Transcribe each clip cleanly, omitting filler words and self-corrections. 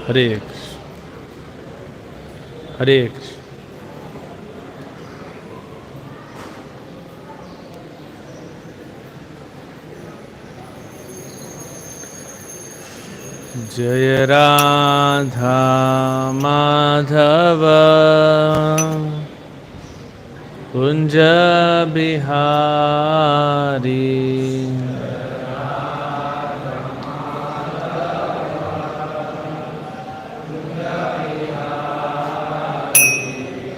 हरे कृष्ण हरे कृष्ण। जय राधा माधव कुंज बिहारी।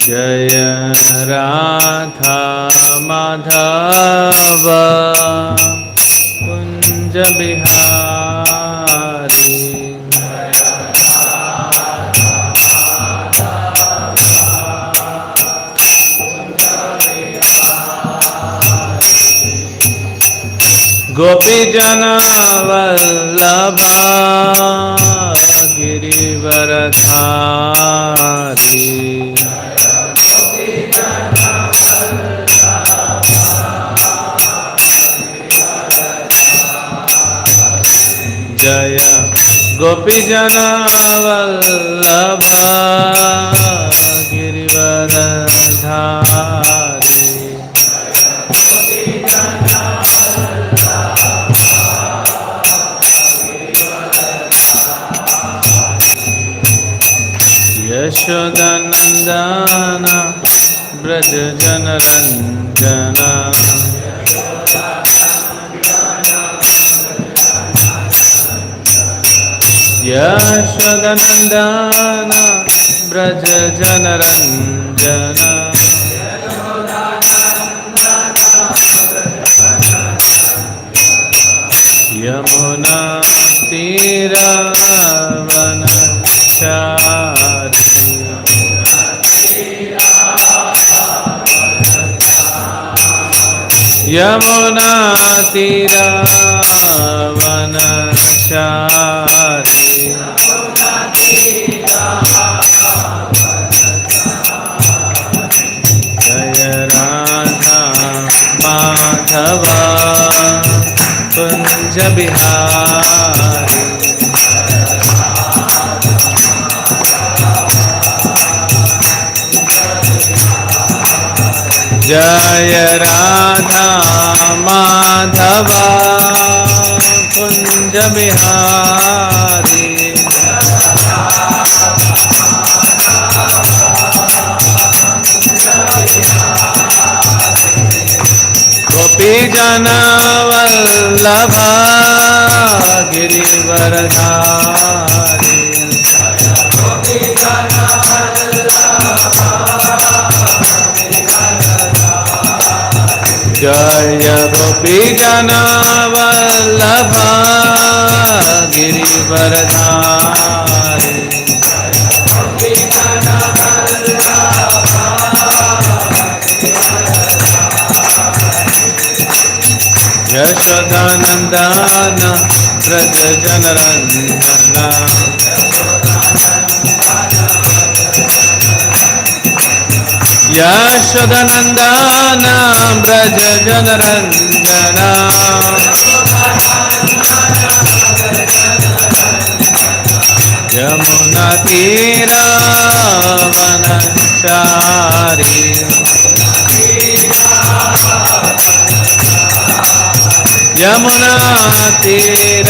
जय राधा माधव कुंज बिहारी। गोपी जन वल्लभ गिरिवरधारी। जय गोपी जन वल्लभ गिरिवरधारी। यशोदानंदन ब्रज जनरंजन। यशोदानंदन ब्रज जनरंजन। यमुना तीरवनचारी। यमुना तीरवनचारी। जय राधा माधव कुंज बिहारी। जय राधा माधव कुंज बिहारी। गोपी जन वल्लभ गिरिवरधारी। जय गोपी जन वल्लभ गिरिवरधारी। यशोदानंदन ब्रज जनरंजन। यशोदानंदन ब्रज जनरंजन। यमुना तीरवनचारी। यमुना तीरवनचारी।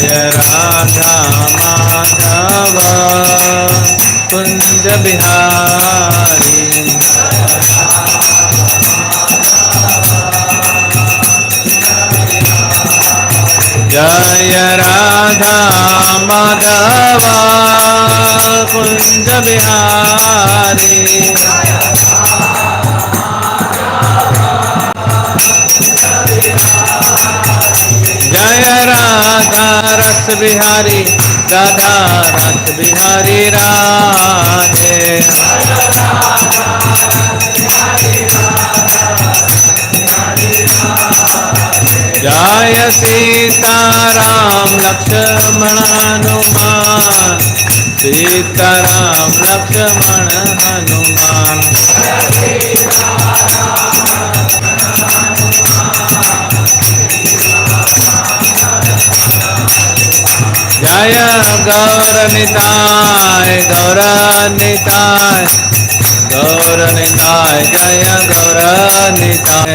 जय राधा माधव कुंज बिहारी। जय राधा माधव कुंज बिहारी। जय राधा रस बिहारी राधा रस बिहारी राधे। जय सीताराम लक्ष्मण हनुमान। सीताराम लक्ष्मण हनुमान। गौरनिताय गौरनिताय गौरनिताय जय गौरनिताय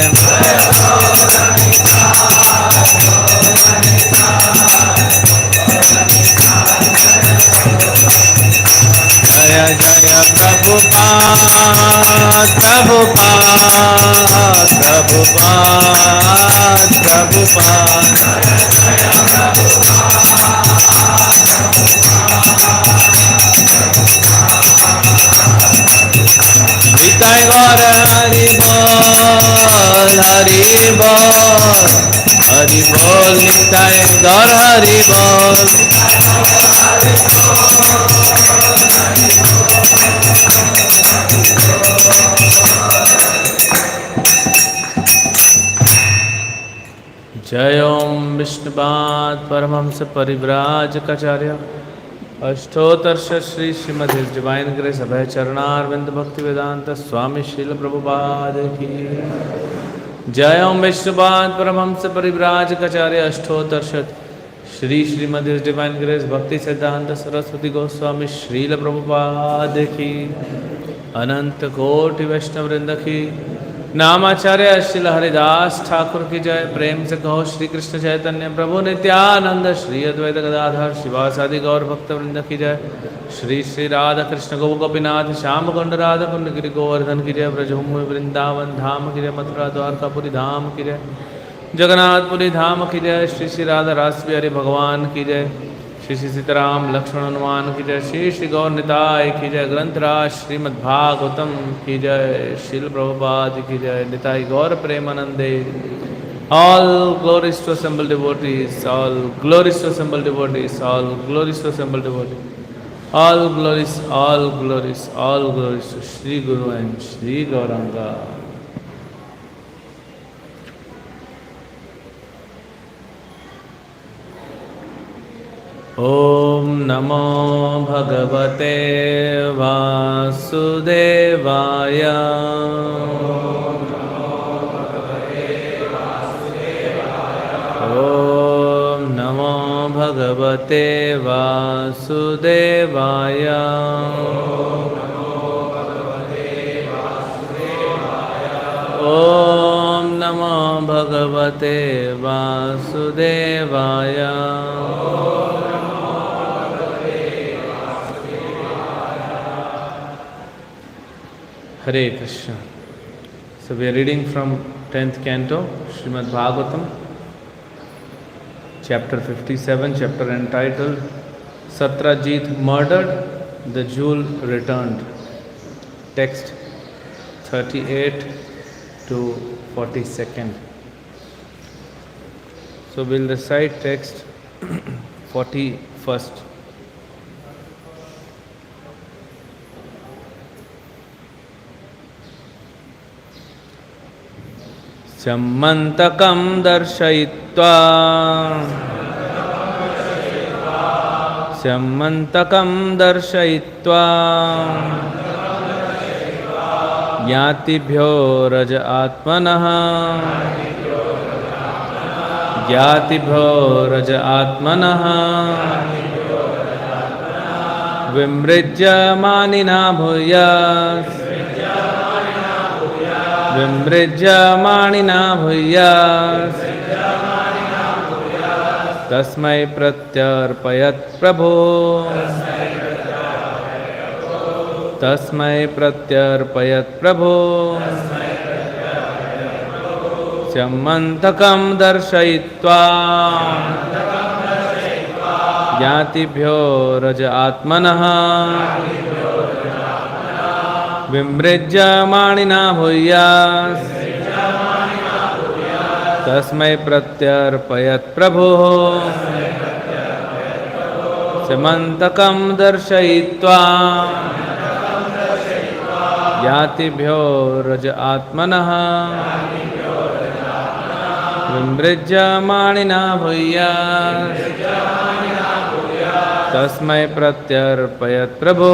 जय जय प्रभुपाद प्रभुपाद प्रभुपाद प्रभुपाद निताय गौर हरि बोल हरि बोल हरि बोल निताय गौर हरि बोल जय ओम विष्णुपाद परमहंस परिव्राजकाचार्य अष्टोत्तर श्री श्रीमद् डिवाइन ग्रेस अभय चरणारविंद भक्ति वेदांत स्वामी श्रील प्रभुपाद की जय ओम विष्णुपाद परमहंस परिव्राजकाचार्य अष्टोत्तर श्री श्रीमद् डिवाइन ग्रेस भक्ति सिद्धांत सरस्वती गोस्वामी श्रील प्रभुपाद की अनंत कोटि वैष्णव वृंद की नामाचार्य श्रील हरिदास ठाकुर की जय। प्रेम से कहो श्री कृष्ण चैतन्य प्रभु नित्यानंद श्री अद्वैत गदाधर शिवासादि गौर भक्त वृंद की जय। श्री श्री राधा कृष्ण गो गोपीनाथ श्याम कुंड राधा कुंड गिरि गोवर्धन की जय। ब्रजभूमि वृंदावन धाम की जय। मथुरा द्वारकापुरी धाम की जय। जगन्नाथपुरी धाम की जय। श्री श्री राधा रास बिहारी भगवान की जय। श्री श्री सीताराम लक्ष्मण हनुमान की जय। श्री श्री गौर निताय की जय। ग्रंथराज श्रीमद्भागवतम की जय। श्रील प्रभुपाद की जय। निताय गौर प्रेमानंदे। All glories to assembled devotees, all glories to assembled devotees, all glories to assembled devotees. All glories, all glories, all glories to Shri Guru and Shri Gauranga. Om Namo Bhagavate Vasudevaya. Om Namo Bhagavate Vasudevaya. Om Namo Bhagavate Vasudevaya. Hare Krishna. So we are reading from 10th canto, Srimad Bhagavatam, chapter 57, chapter entitled Satrajit murdered, the jewel returned. Text 38 to 42nd. So we'll recite text 41st. सम्मन्तकं दर्शयित्वा सम्मन्तकं दर्शयित्वा ज्ञातिभ्यो रज आत्मनः ज्ञातिभ्यो रज आत्मनः विमृज्य मानिना भूयात् विमृज्य मानिना भूयात् तस्मै प्रत्यर्पयत् प्रभो तस्मै प्रत्यर्पयत् प्रभो सम्मन्तकं दर्शयित्वा ज्ञातिभ्यो रज आत्मनः विमृज्य मानिना भूयात् तस्मै प्रत्यर्पयत् प्रभो समन्तकं दर्शयित्वा ज्ञातिभ्यो रज आत्मनः विमृज्य मानिना भूयात् तस्मै प्रत्यर्पयत् प्रभो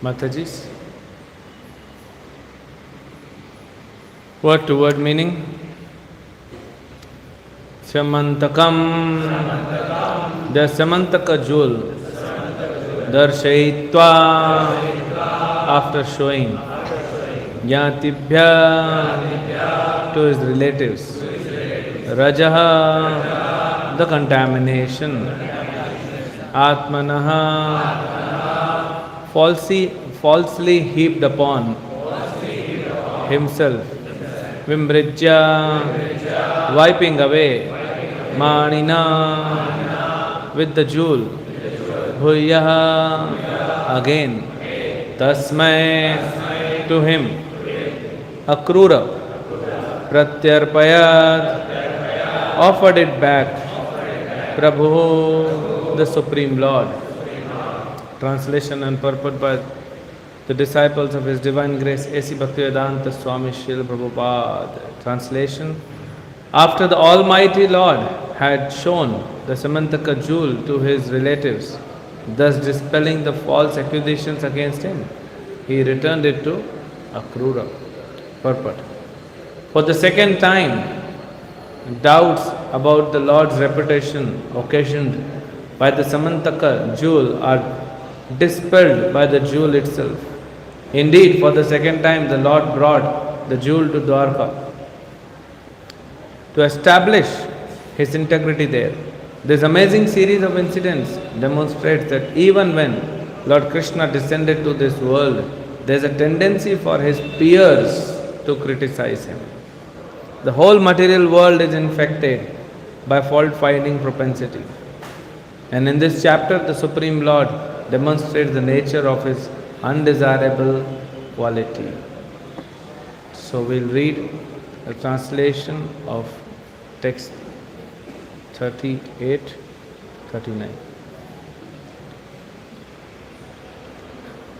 Mataji's word to word meaning. Samantakam, the Samantaka jewel, Darshayitva, after showing, Yatibhya, to his relatives, Rajaha, the contamination, Atmanaha, falsely heaped upon himself, Vimrijya, wiping away, Manina, with the jewel, Bhuyaha, again, Tasmai, to him, Akrura, Pratyarpayat, offered it back, Prabhu, the Supreme Lord. Translation and purport by the disciples of His Divine Grace A.C. Bhaktivedanta Swami Srila Prabhupada. Translation: after the Almighty Lord had shown the Samantaka jewel to His relatives, thus dispelling the false accusations against Him, He returned it to Akrura. Purport: for the second time, doubts about the Lord's reputation occasioned by the Samantaka jewel are dispelled by the jewel itself. Indeed, for the second time, the Lord brought the jewel to Dwarka to establish His integrity there. This amazing series of incidents demonstrates that even when Lord Krishna descended to this world, there is a tendency for His peers to criticize Him. The whole material world is infected by fault-finding propensity. And in this chapter, the Supreme Lord demonstrates the nature of His undesirable quality. So we'll read a translation of text 38, 39.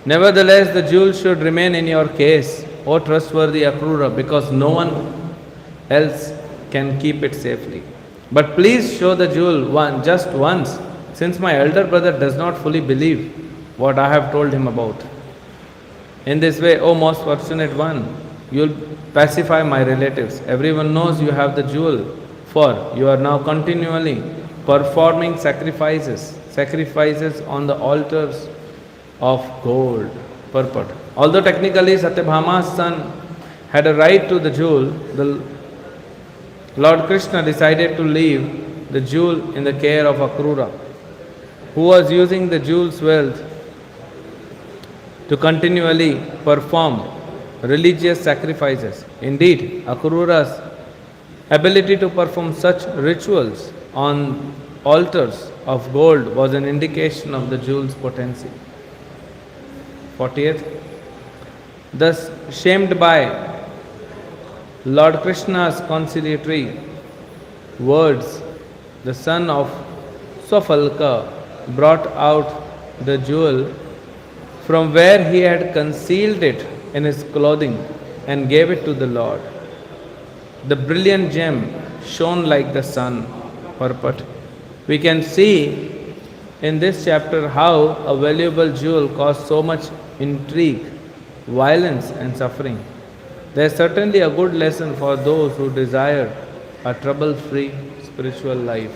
Nevertheless, the jewel should remain in your case, O trustworthy Akrura, because no one else can keep it safely. But please show the jewel just once, since my elder brother does not fully believe what I have told him about. In this way, O most fortunate one, you will pacify my relatives. Everyone knows you have the jewel, for you are now continually performing sacrifices on the altars of gold. Purport: although technically Satyabhama's son had a right to the jewel, the Lord Krishna decided to leave the jewel in the care of Akrura, who was using the jewel's wealth to continually perform religious sacrifices. Indeed, Akrura's ability to perform such rituals on altars of gold was an indication of the jewel's potency. 40th. Thus, shamed by Lord Krishna's conciliatory words, the son of Swafalka brought out the jewel from where he had concealed it in his clothing and gave it to the Lord. The brilliant gem shone like the sun. Purport: we can see in this chapter how a valuable jewel caused so much intrigue, violence and suffering. There is certainly a good lesson for those who desire a trouble-free spiritual life.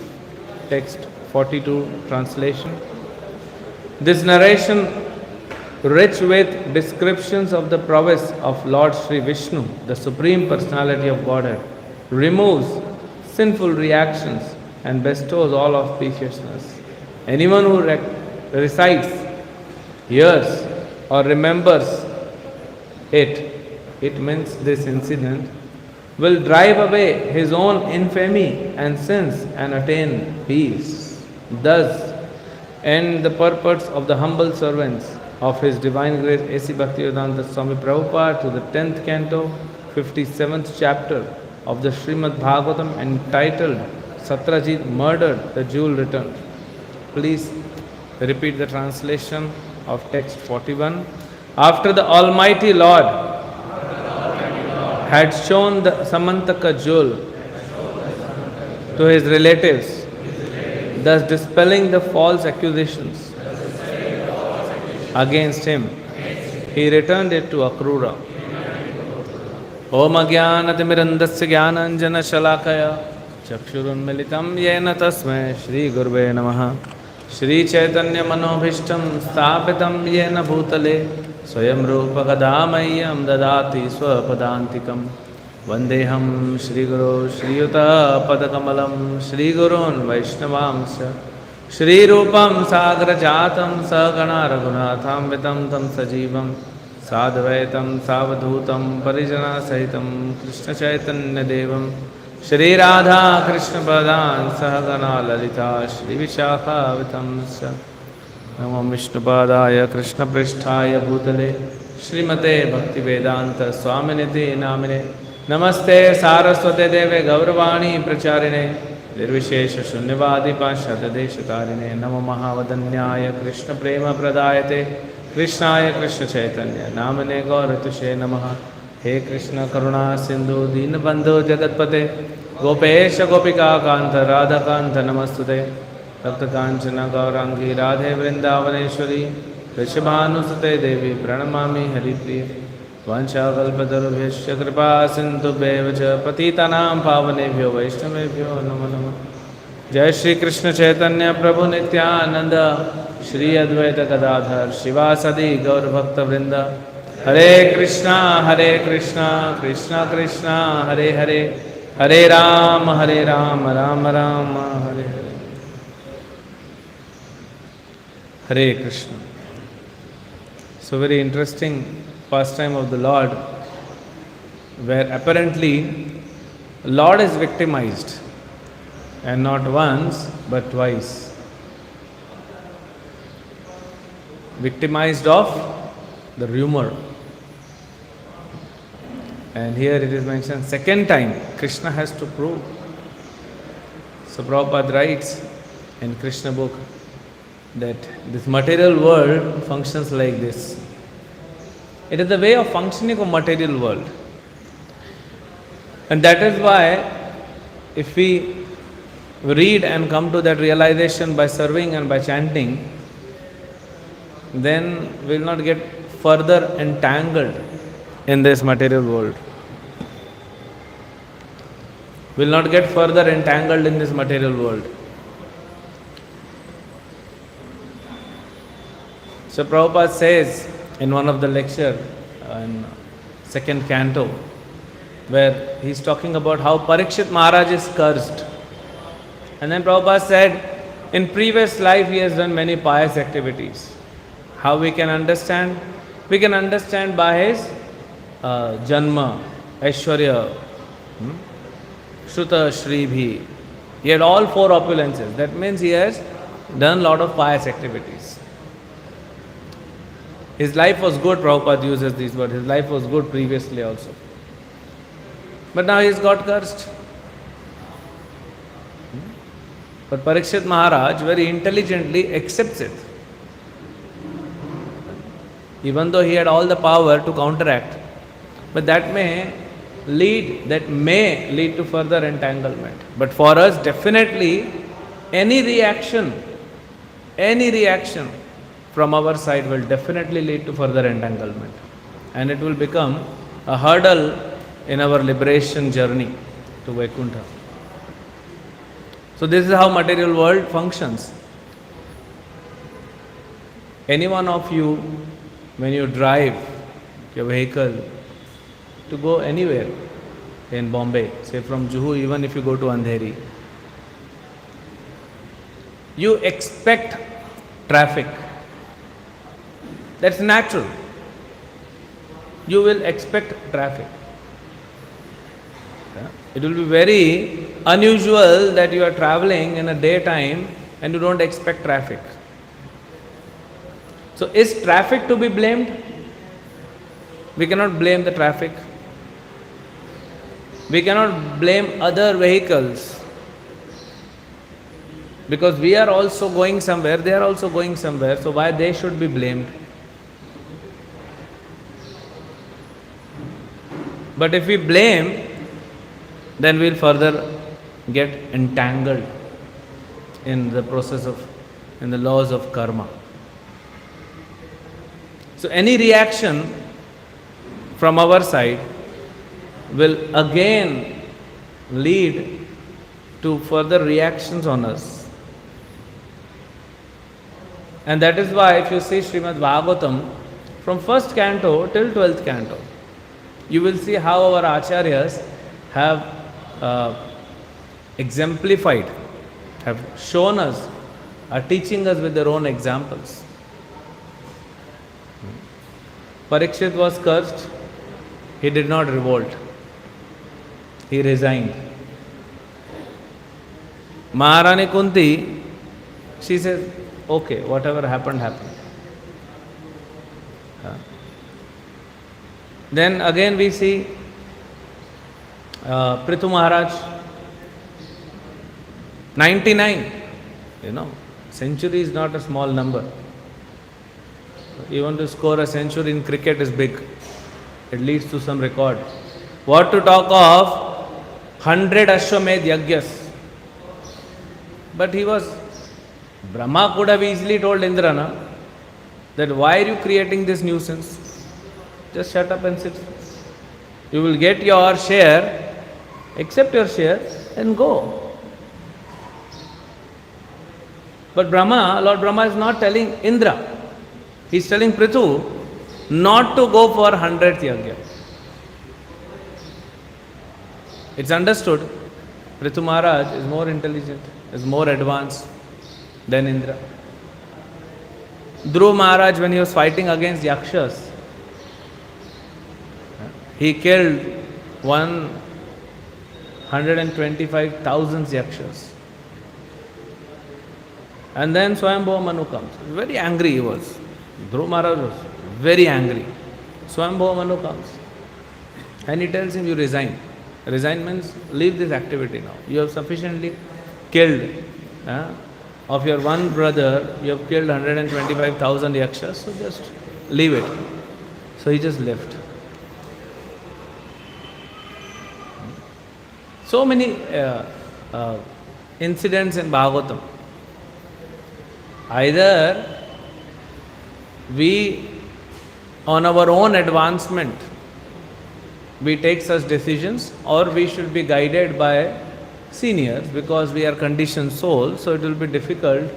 Text 42, translation. This narration, rich with descriptions of the prowess of Lord Sri Vishnu, the Supreme Personality of Godhead, removes sinful reactions and bestows all auspiciousness. Anyone who recites, hears or remembers it means this incident, will drive away his own infamy and sins and attain peace. Thus end the purports of the humble servants of His Divine Grace A.C. Bhaktivedanta Swami Prabhupada to the 10th canto, 57th chapter of the Srimad Bhagavatam entitled Satrajit murdered, the jewel returned. Please repeat the translation of text 41. After the Almighty Lord had shown the Samantaka jewel to his relatives, thus dispelling the false accusations against him, he returned it to Akrura. Om Agyanatimirandasya Gyananjana Shalakaya Chakshurunmilitam Yena Tasmai Shri Gurve Namaha Shri Chaitanya Manobhishtam Sthapitam Yena Bhutale Swayam Rupa Kadamayyam Dadati Swapadantikam Vandeham Shri Guru Shri Yuta Padakamalam Shri Gurun Vaishnavamsya Shri Rupam Sagra Jatam Sagana Raghunatham Vitam Tam Sajivam Sadvaitam Savadhutam Parijana Sahitam Krishna Chaitanya Devam Shri Radha Krishna Padan Sahagana Lalita Shri Vishakha Vitamsa Namo Vishnupadaya Krishna Pristhaya Bhutale Srimate Bhakti Vedanta Swaminiti Namine Namaste Saraswate Deve Gauravani Pracharine Nirvishesha Shunyavadi Pashata Deshakarine Namo Mahavadanyaya Krishna Prema Pradayate Krishnaya Krishna Chaitanya Namane Gauratushe Namaha He Krishna Karuna Sindhu Deenabandhu Jagatpate Gopesha Gopika Kanta Radha Kanta Namastute Bhakta Kanchana Gaurangi Radhe Vrindavaneshwari Rishabhanusate Devi Pranamami Haripriya Vancha Kalpatarubhyasya Kripa Sindhu Bevacha Patitanam Pavanebhyo Vaishnavebhyo Namo Namo Jai Shri Krishna Chaitanya Prabhu Nityananda Shri Advaita Gadadhar Shivasadi Gaur Bhakta Vrinda Hare Krishna Krishna Krishna Hare Hare Hare Rama Rama Rama Hare Hare Hare Krishna. So very interesting pastime of the Lord, where apparently Lord is victimized, and not once but twice. Victimized of the rumor, and here it is mentioned second time Krishna has to prove. So Prabhupada writes in Krishna book that this material world functions like this. It is the way of functioning of material world, and that is why if we read and come to that realization by serving and by chanting, then we will not get further entangled in this material world. We will not get further entangled in this material world. So Prabhupada says in one of the lecture in second canto, where he is talking about how Parikshit Maharaj is cursed. And then Prabhupada said, in previous life he has done many pious activities. How we can understand? We can understand by his Janma, Aishwarya, Shruta, Shribhi. He had all four opulences. That means he has done a lot of pious activities. His life was good, Prabhupada uses these words. His life was good previously also. But now he has got cursed. But Parikshit Maharaj very intelligently accepts it. Even though he had all the power to counteract. But that may lead to further entanglement. But for us, definitely, any reaction from our side will definitely lead to further entanglement. And it will become a hurdle in our liberation journey to Vaikuntha. So this is how material world functions. Any one of you, when you drive your vehicle to go anywhere in Bombay, say from Juhu, even if you go to Andheri, you expect traffic. That's natural. You will expect traffic. It will be very unusual that you are traveling in a daytime and you don't expect traffic. So is traffic to be blamed? We cannot blame the traffic. We cannot blame other vehicles. Because we are also going somewhere, they are also going somewhere, so why they should be blamed? But if we blame, then we'll further get entangled in the in the laws of karma. So any reaction from our side will again lead to further reactions on us. And that is why if you see Srimad Bhagavatam, from first canto till 12th canto, you will see how our acharyas have exemplified, have shown us, are teaching us with their own examples. Parikshit was cursed, he did not revolt, he resigned. Maharani Kunti, she says, okay, whatever happened, happened. Then again we see Prithu Maharaj, 99. Century is not a small number. Even to score a century in cricket is big. It leads to some record. What to talk of 100 Ashwamedh Yagyas. But Brahma could have easily told Indra, that why are you creating this nuisance? Just shut up and sit. You will get your share, accept your share and go. But Lord Brahma is not telling Indra. He is telling Prithu not to go for 100th yagya. It's understood. Prithu Maharaj is more intelligent, is more advanced than Indra. Dhruv Maharaj, when he was fighting against Yakshas, he killed 125,000 Yakshas. And then Swayambhuva Manu comes. Very angry he was. Dhruv Maharaj was very angry. Swayambhuva Manu comes. And he tells him, you resign. Resign means leave this activity now. You have sufficiently killed. Of your one brother, you have killed 125,000 yakshas, so just leave it. So he just left. So many incidents in Bhagavatam. Either we, on our own advancement, we take such decisions, or we should be guided by seniors, because we are conditioned souls, so it will be difficult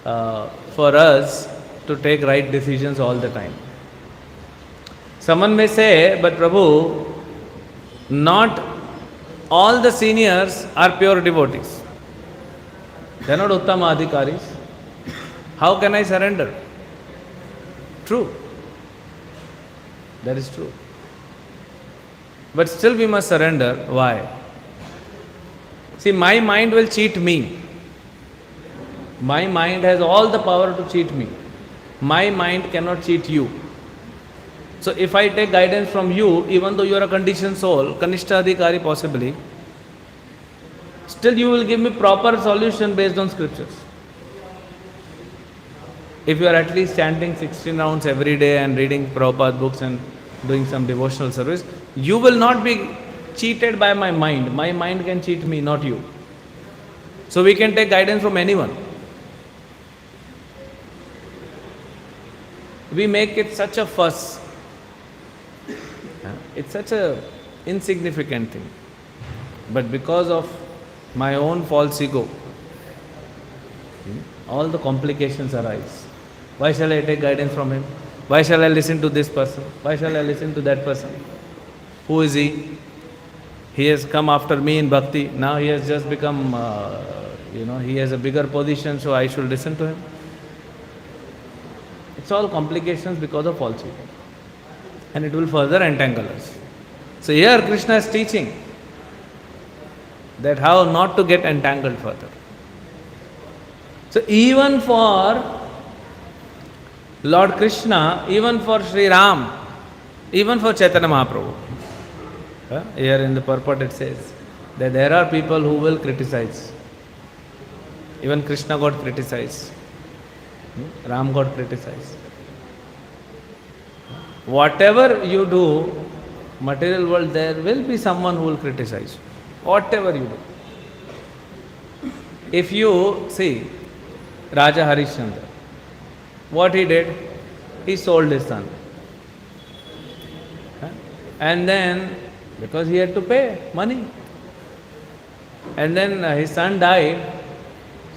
for us to take right decisions all the time. Someone may say, but Prabhu, not all the seniors are pure devotees. They are not Uttama Adhikaris. How can I surrender? True. That is true. But still we must surrender. Why? See, my mind will cheat me. My mind has all the power to cheat me. My mind cannot cheat you. So if I take guidance from you, even though you are a conditioned soul, Kanishta Adhikari possibly, still you will give me proper solution based on scriptures. If you are at least chanting 16 rounds every day and reading Prabhupada books and doing some devotional service, you will not be cheated by my mind. My mind can cheat me, not you. So we can take guidance from anyone. We make it such a fuss. It's such a insignificant thing. But because of my own false ego, all the complications arise. Why shall I take guidance from him? Why shall I listen to this person? Why shall I listen to that person? Who is he? He has come after me in bhakti. Now he has just become, he has a bigger position, so I should listen to him. It's all complications because of false ego. And it will further entangle us. So here Krishna is teaching that how not to get entangled further. So even for Lord Krishna, even for Sri Ram, even for Chaitanya Mahaprabhu. Here in the purport it says that there are people who will criticize. Even Krishna got criticized. Ram got criticized. Whatever you do, material world, there will be someone who will criticize. Whatever you do. If you see Raja Harishchandra, what he did? He sold his son. And then, because he had to pay money. And then his son died.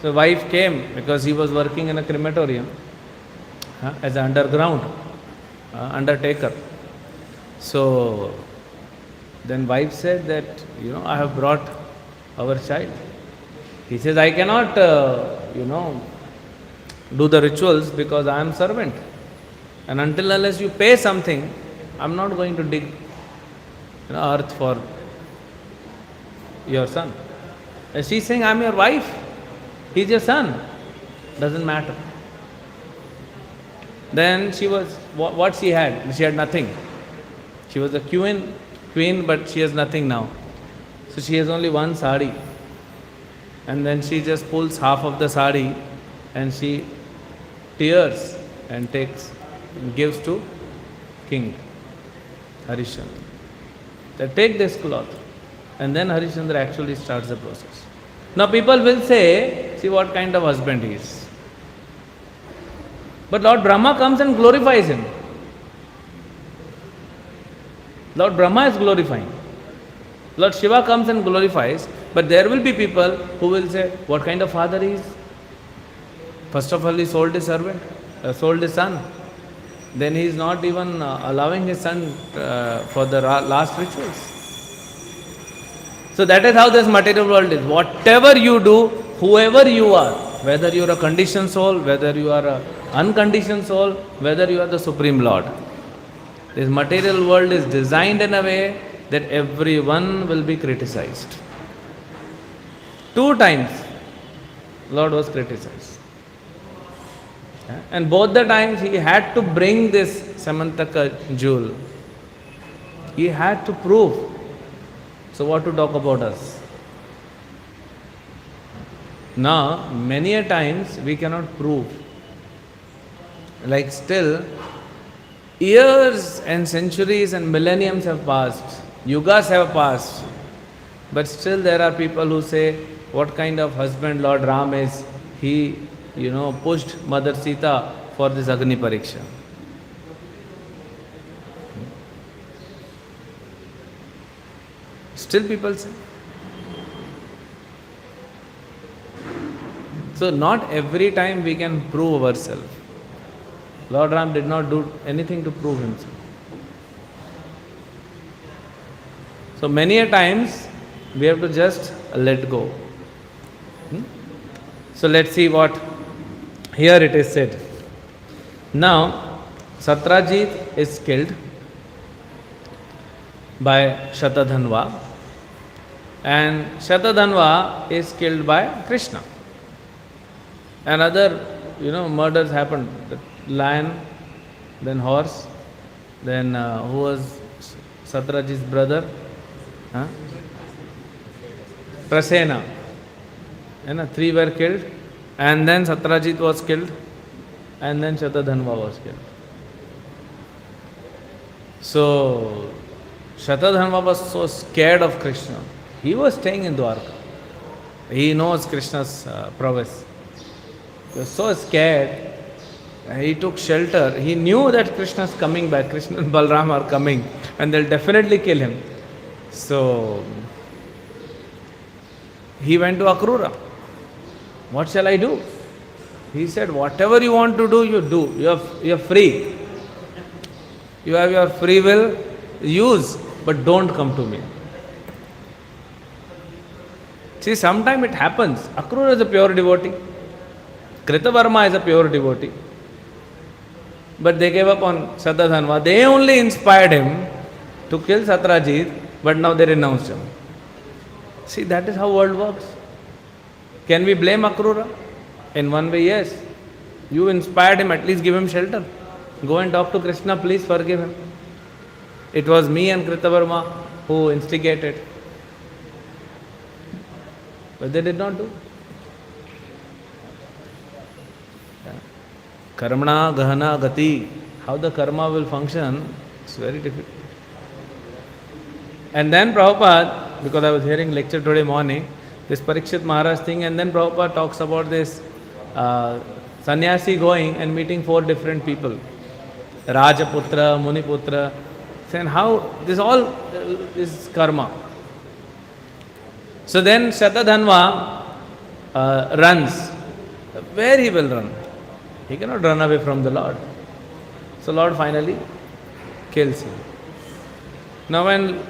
So wife came because he was working in a crematorium as an underground undertaker. So then wife said that, I have brought our child. He says, I cannot, do the rituals because I am servant. And until unless you pay something, I am not going to dig earth for your son. And she's saying, I am your wife. He's your son. Doesn't matter. Then she was, what she had? She had nothing. She was a queen, but she has nothing now. So she has only one sari. And then she just pulls half of the sari and she tears and gives to King Harishchandra. They take this cloth. And then Harishchandra actually starts the process. Now people will say, see what kind of husband he is. But Lord Brahma comes and glorifies him. Lord Brahma is glorifying. Lord Shiva comes and glorifies, but there will be people who will say, what kind of father he is? First of all, he sold his servant, sold his son. Then he is not even allowing his son for the last rituals. So that is how this material world is. Whatever you do, whoever you are, whether you are a conditioned soul, whether you are an unconditioned soul, whether you are the Supreme Lord, this material world is designed in a way that everyone will be criticized. 2 times Lord was criticized. And both the times he had to bring this Samantaka jewel. He had to prove. So what to talk about us? Now, many a times we cannot prove. Like still, years and centuries and millenniums have passed. Yugas have passed. But still there are people who say, what kind of husband Lord Ram is? He, pushed Mother Sita for this Agni Pariksha. Still people say. So not every time we can prove ourselves. Lord Ram did not do anything to prove himself. So many a times we have to just let go. So let's see what here it is said. Now Satrajit is killed by Shatadhanva, and Shatadhanva is killed by Krishna. And other, murders happened. The lion, then horse, then who was Satrajit's brother? Prasena. 3 were killed, and then Satrajit was killed, and then Shatadhanva was killed. So Shatadhanva was so scared of Krishna. He was staying in Dwarka. He knows Krishna's prowess. He was so scared. He took shelter. He knew that Krishna is coming back. Krishna and Balram are coming, and they'll definitely kill him. So he went to Akrura. What shall I do? He said, whatever you want to do, you do. You're free. You have your free will, use, but don't come to me. See, sometimes it happens. Akrura is a pure devotee. Kritavarma is a pure devotee. But they gave up on Shatadhanva. They only inspired him to kill Satrajit, but now they renounced him. See, that is how world works. Can we blame Akrura? In one way, yes. You inspired him, at least give him shelter. Go and talk to Krishna, please forgive him. It was me and Kritavarma who instigated. But they did not do. Karmana Gahana Gati. How the karma will function, it's very difficult. And then Prabhupada, because I was hearing lecture today morning, this Parikshit Maharaj thing, and then Prabhupada talks about this sannyasi going and meeting 4 different people. Rajaputra, Muniputra, and how this all is karma. So then Shatadhanva runs. Where he will run? He cannot run away from the Lord. So Lord finally kills him. Now when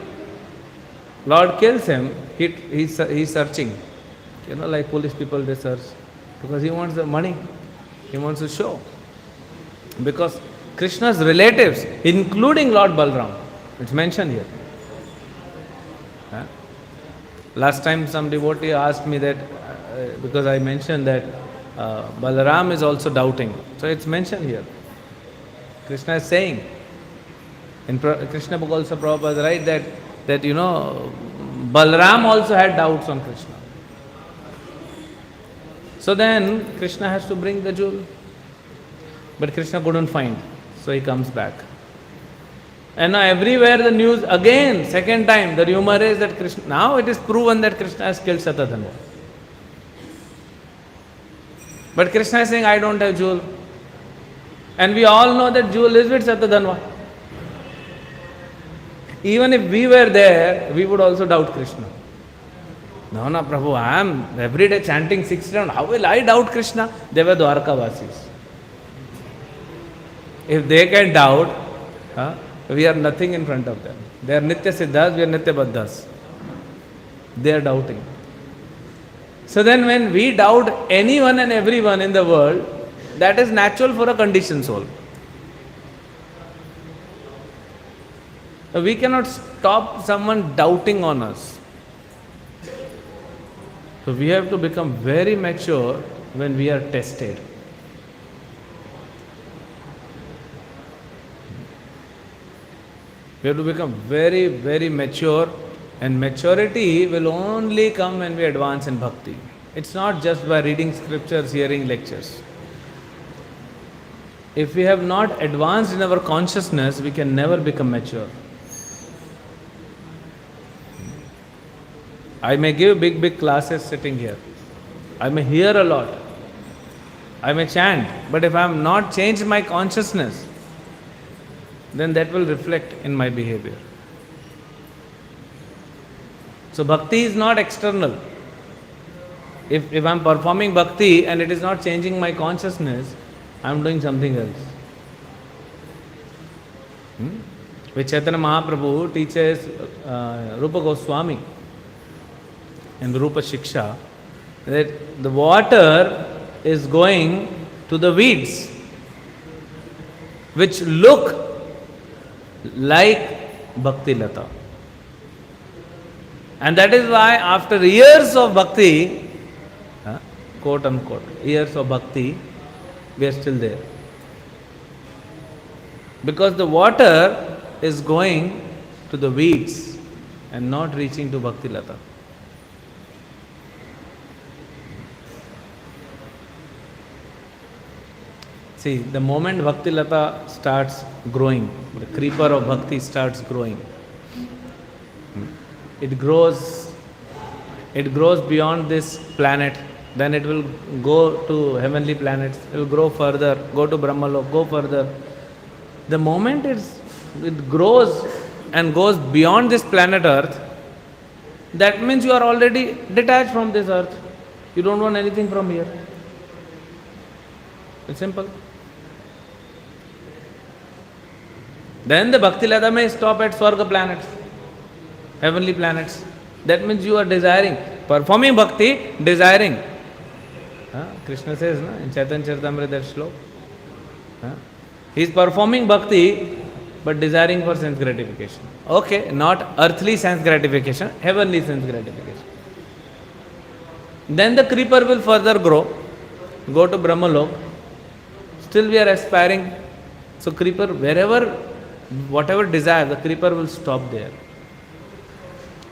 Lord kills him, he's searching. Like police people, they search. Because he wants the money. He wants to show. Because Krishna's relatives, including Lord Balram, it's mentioned here. Last time some devotee asked me that, because I mentioned that Balaram is also doubting. So it's mentioned here. Krishna is saying, in Krishna book also Prabhupada write that Balaram also had doubts on Krishna. So then Krishna has to bring the jewel. But Krishna couldn't find. So he comes back. And now everywhere the news, again, second time, the rumor is that Krishna, now it is proven that Krishna has killed Shatadhanva. But Krishna is saying, I don't have jewel. And we all know that jewel is with Shatadhanva. Even if we were there, we would also doubt Krishna. No, Prabhu, I am every day chanting 6 rounds. How will I doubt Krishna? They were Dwarkavasis. If they can doubt, we are nothing in front of them. They are Nitya Siddhas, we are Nitya Baddhas. They are doubting. So then when we doubt anyone and everyone in the world, that is natural for a conditioned soul. We cannot stop someone doubting on us. So we have to become very mature when we are tested. We have to become very, very mature, and maturity will only come when we advance in bhakti. It's not just by reading scriptures, hearing lectures. If we have not advanced in our consciousness, we can never become mature. I may give big classes sitting here. I may hear a lot. I may chant. But if I have not changed my consciousness, then that will reflect in my behavior. So bhakti is not external. If I am performing bhakti and it is not changing my consciousness, I am doing something else. Which Chaitanya Mahaprabhu teaches Rupa Goswami in Rupa Shiksha, that the water is going to the weeds which look like Bhakti Lata. And that is why after years of bhakti, quote unquote, years of bhakti, we are still there. Because the water is going to the weeds and not reaching to Bhakti Lata. See, the moment Bhakti Lata starts growing, the creeper of bhakti starts growing, it grows beyond this planet, then it will go to heavenly planets, it will grow further, go to Brahmalok, go further. The moment it grows and goes beyond this planet Earth, that means you are already detached from this earth. You don't want anything from here. It's simple. Then the Bhakti Lata may stop at Swarga planets, heavenly planets. That means you are desiring, performing bhakti, desiring. Krishna says in Chaitanya Charitamrita that shlok. He is performing bhakti but desiring for sense gratification. Okay, not earthly sense gratification, heavenly sense gratification. Then the creeper will further grow, go to Brahmalok, still we are aspiring. So creeper, wherever, whatever desire, the creeper will stop there.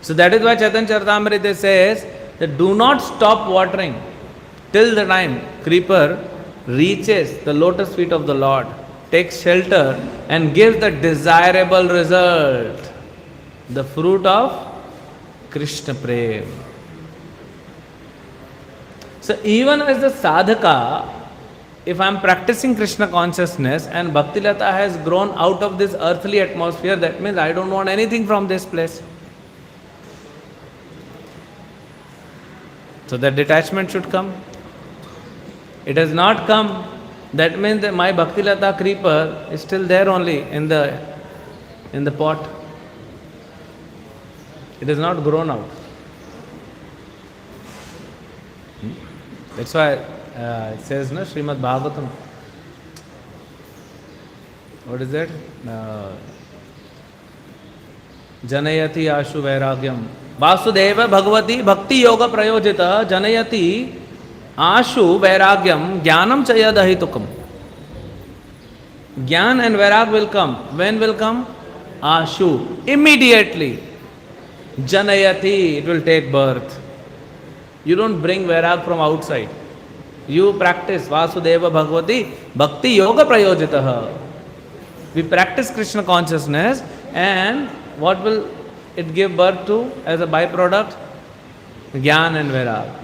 So that is why Chaitanya Charitamrita says that do not stop watering till the time creeper reaches the lotus feet of the Lord, takes shelter and gives the desirable result, the fruit of Krishna Prem. So even as the sadhaka, if I am practicing Krishna consciousness and Bhaktilata has grown out of this earthly atmosphere, that means I don't want anything from this place. So that detachment should come. It has not come. That means that my Bhaktilata creeper is still there only in the pot. It has not grown out. That's why it says, no, Srimad Bhagavatam. What is that? Janayati ashu vairagyam. Vasudeva Bhagavati Bhakti Yoga Prayojita Janayati Ashu Vairagyam Jnanam Chayadahitukam. Jnana and Vairag will come. When will come? Ashu. Immediately. Janayati, it will take birth. You don't bring Vairag from outside. You practice Vasudeva Bhagavati Bhakti Yoga Prayojitaha. We practice Krishna consciousness, and what will it give birth to as a byproduct? Jnana and Vairag.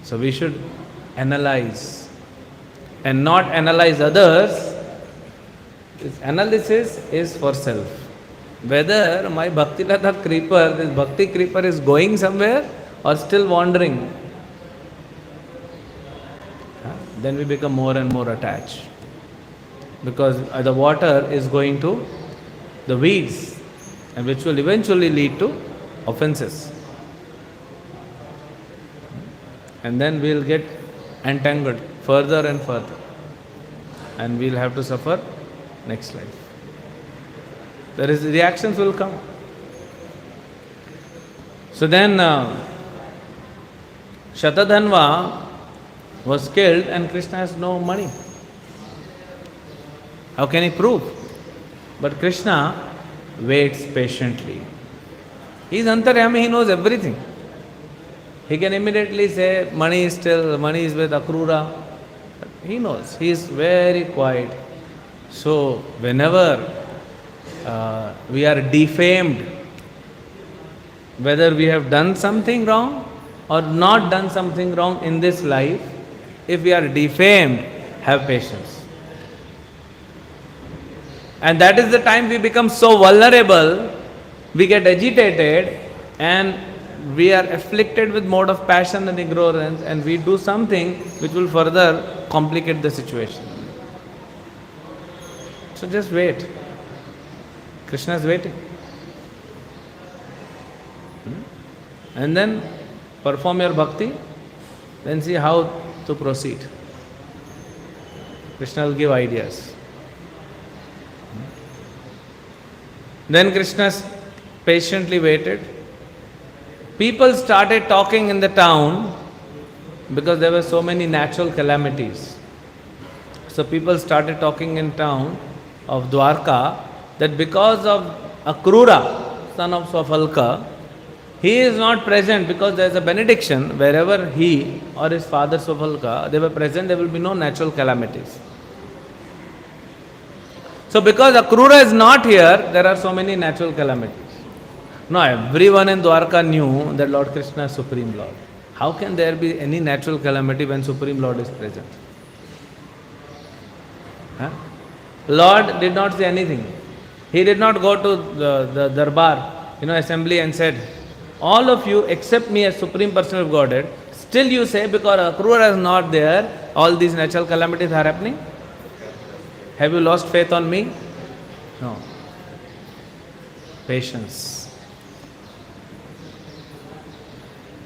So we should analyze and not analyze others. This analysis is for self. Whether my Bhaktilata creeper, this Bhakti creeper is going somewhere or still wandering, then we become more and more attached. Because the water is going to the weeds, and which will eventually lead to offenses. And then we will get entangled further and further. And we will have to suffer next life. There is reactions will come. So then Shatadhanva was killed and Krishna has no money. How can he prove? But Krishna waits patiently. He is Antaryami, he knows everything. He can immediately say, money is with Akrura. He knows. He is very quiet. So whenever we are defamed, whether we have done something wrong or not done something wrong in this life, if we are defamed, have patience. And that is the time we become so vulnerable, we get agitated and we are afflicted with mode of passion and ignorance, and we do something which will further complicate the situation. So just wait. Krishna is waiting. And then perform your bhakti, then see how to proceed. Krishna will give ideas. Then Krishna patiently waited. People started talking in the town because there were so many natural calamities. So people started talking in town of Dwarka that because of Akrura, son of Swafalka, he is not present because there is a benediction. Wherever he or his father Swafalka, they were present, there will be no natural calamities. So because Akrura is not here, there are so many natural calamities. Now everyone in Dwarka knew that Lord Krishna is Supreme Lord. How can there be any natural calamity when Supreme Lord is present? Lord did not say anything. He did not go to the Darbar, assembly and said, all of you except me as Supreme Person of Godhead, still you say because Akrura is not there, all these natural calamities are happening? Have you lost faith on me? No. Patience.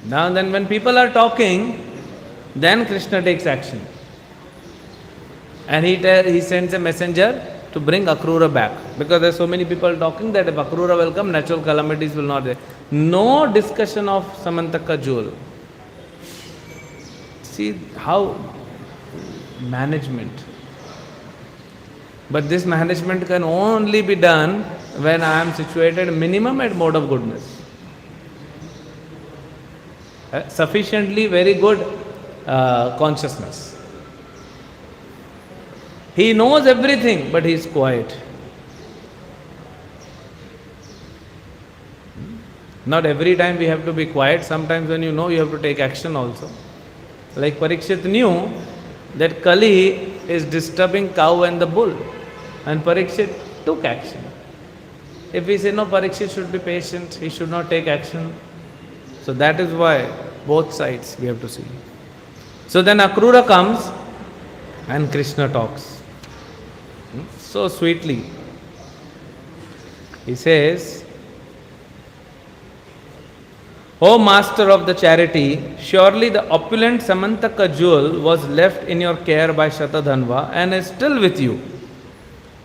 Now then when people are talking, then Krishna takes action. And he sends a messenger to bring Akrura back. Because there are so many people talking that if Akrura will come, natural calamities will not be there. No discussion of Samantaka jewel. See how management. But this management can only be done when I am situated minimum at mode of goodness. Sufficiently very good consciousness. He knows everything, but he is quiet. Not every time we have to be quiet. Sometimes when you know, you have to take action also. Like Parikshit knew that Kali is disturbing cow and the bull, and Parikshit took action. If we say no, Parikshit should be patient, he should not take action. So that is why both sides we have to see. So then Akrura comes and Krishna talks so sweetly. He says, O master of the charity, surely the opulent Samantaka jewel was left in your care by Shatadhanva and is still with you.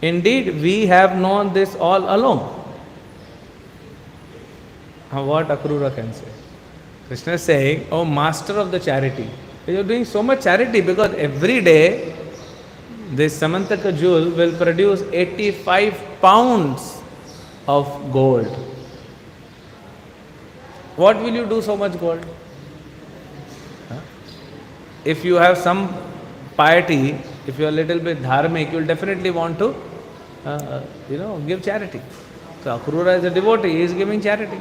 Indeed, we have known this all along. What Akrura can say? Krishna is saying, O master of the charity, you are doing so much charity because every day this Samantaka jewel will produce 85 pounds of gold. What will you do so much gold? If you have some piety, if you are a little bit dharmic, you will definitely want to, give charity. So Akrura is a devotee, he is giving charity.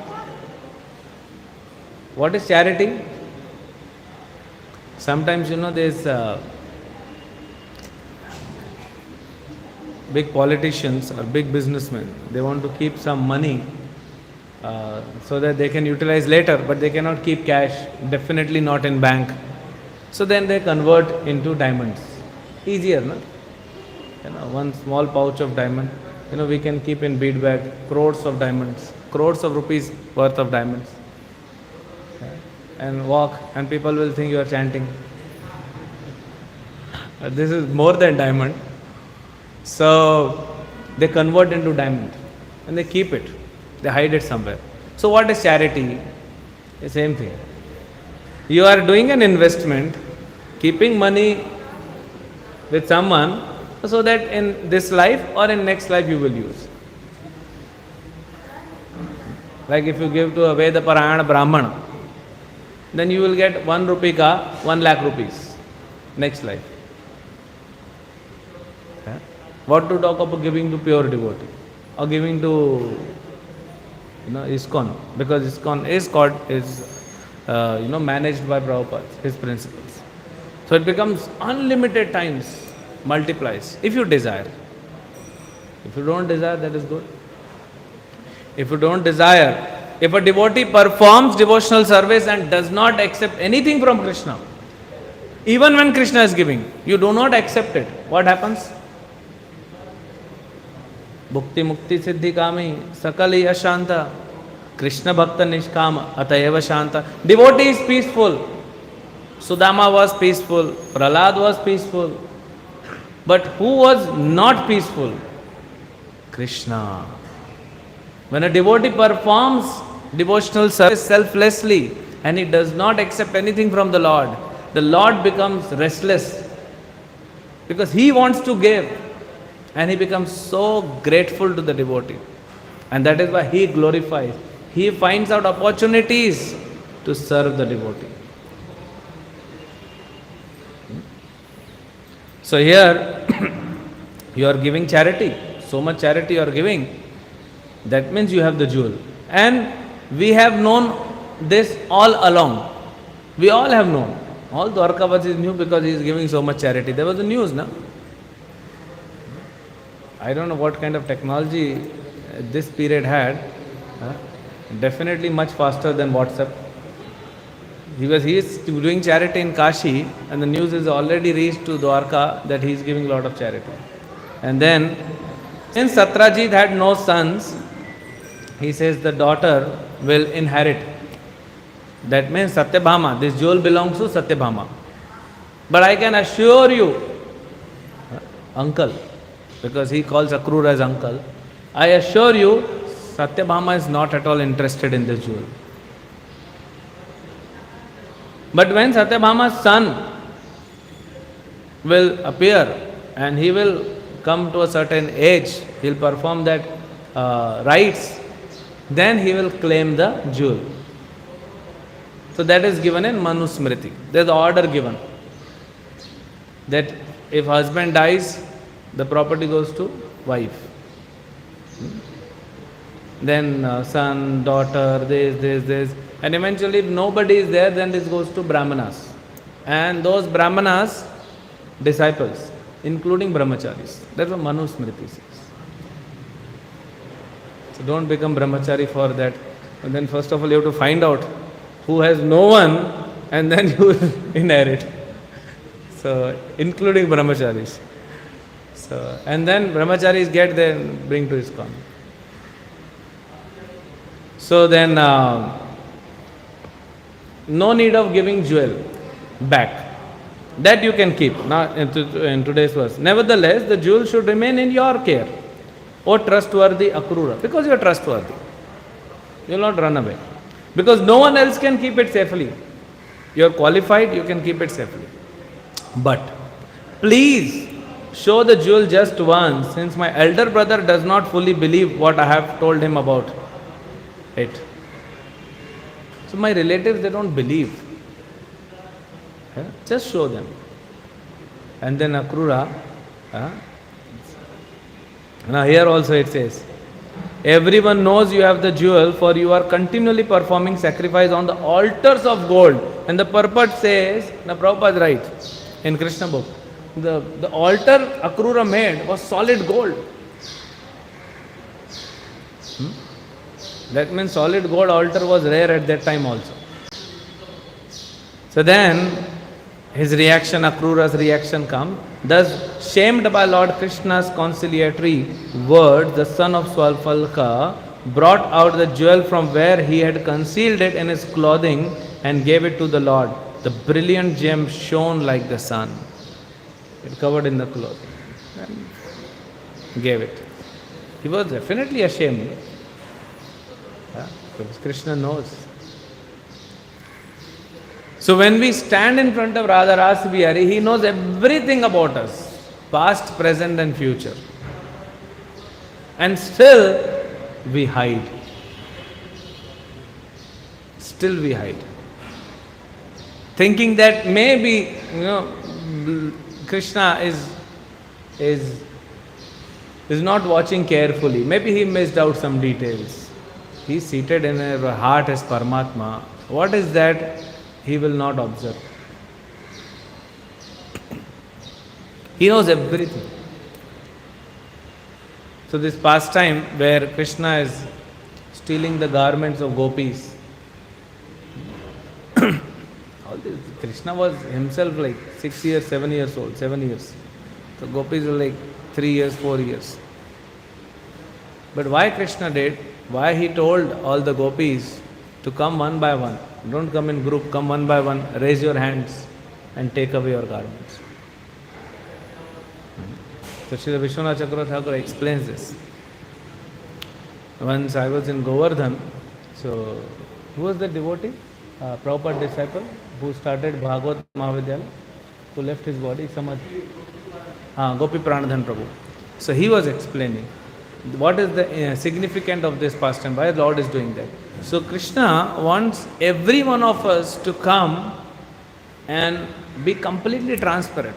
What is charity? Sometimes, there is big politicians or big businessmen, they want to keep some money so that they can utilize later, but they cannot keep cash, definitely not in bank. So then they convert into diamonds. Easier, no? One small pouch of diamond, we can keep in bead bag, crores of diamonds, crores of rupees worth of diamonds. And walk, and people will think you are chanting. This is more than diamond. So they convert into diamond and they keep it. They hide it somewhere. So what is charity? The same thing. You are doing an investment, keeping money with someone so that in this life or in next life you will use. Like if you give to a Veda Parayana Brahmana, then you will get 1 rupee ka 1 lakh rupees next life. What to talk about giving to pure devotee or giving to ISKCON, because ISKCON is managed by Prabhupada, his principles. So it becomes unlimited times, multiplies if you desire. If you don't desire, that is good. If you don't desire, if a devotee performs devotional service and does not accept anything from Krishna, even when Krishna is giving, you do not accept it, what happens? Bhukti mukti siddhi kami sakali ashanta Krishna bhakta nishkama atayeva shanta. Devotee is peaceful. Sudama was peaceful. Prahlad was peaceful. But who was not peaceful? Krishna. When a devotee performs devotional service selflessly and he does not accept anything from the Lord becomes restless because he wants to give. And he becomes so grateful to the devotee. And that is why he glorifies. He finds out opportunities to serve the devotee. So here, you are giving charity. So much charity you are giving. That means you have the jewel. And we have known this all along. We all have known. All Dwarkavasis knew because he is giving so much charity. There was the news, no? I don't know what kind of technology this period had. Definitely much faster than WhatsApp. He is doing charity in Kashi, and the news is already reached to Dwarka that he is giving a lot of charity. And then, since Satrajit had no sons, he says the daughter will inherit. That means Satyabhama, this jewel belongs to Satyabhama. But I can assure you, uncle, because he calls Akrura as uncle, I assure you, Satyabhama is not at all interested in this jewel. But when Satyabhama's son will appear and he will come to a certain age, he'll perform that rites, then he will claim the jewel. So that is given in Manusmriti. There's the order given that if husband dies, the property goes to wife. Then son, daughter, this. And eventually if nobody is there, then this goes to Brahmanas. And those Brahmanas, disciples, including brahmacharis. That's what Manusmriti says. So don't become brahmachari for that. And then first of all you have to find out who has no one, and then you will inherit. So including brahmacharis. So and then brahmacharis get there and bring to ISKCON. So then no need of giving jewel back. That you can keep now in today's verse. Nevertheless, the jewel should remain in your care, O trustworthy Akrura, because you are trustworthy. You will not run away. Because no one else can keep it safely. You are qualified, you can keep it safely. But please show the jewel just once, since my elder brother does not fully believe what I have told him about it. So my relatives, they don't believe. Just show them. And then Akrura, now here also it says, everyone knows you have the jewel, for you are continually performing sacrifice on the altars of gold. And the purport says, now Prabhupada writes in Krishna book, the altar Akrura made was solid gold. That means solid gold altar was rare at that time also. So then his reaction, Akrura's reaction comes. Thus, shamed by Lord Krishna's conciliatory words, the son of Swalpalka brought out the jewel from where he had concealed it in his clothing and gave it to the Lord. The brilliant gem shone like the sun. It covered in the clothing. And gave it. He was definitely ashamed. Because Krishna knows. So when we stand in front of Radha Rasa Bihari, he knows everything about us, past, present and future. And still we hide. Still we hide. Thinking that maybe, Krishna is not watching carefully. Maybe he missed out some details. He is seated in our heart as Paramatma. What is that? He will not observe. He knows everything. So this pastime where Krishna is stealing the garments of gopis. Krishna was himself like 6 years, 7 years old, 7 years. So gopis were like 3 years, 4 years. But why Krishna did? Why he told all the gopis to come one by one. Don't come in group, come one by one, raise your hands and take away your garments. So Srila Vishwanath Chakravarti explains this. Once I was in Govardhan, so who was the devotee? Prabhupada disciple who started Bhagavad Mahavidyalaya, who left his body, Gopi Pranadhan Prabhu. So he was explaining what is the significance of this pastime, why the Lord is doing that. So Krishna wants every one of us to come and be completely transparent.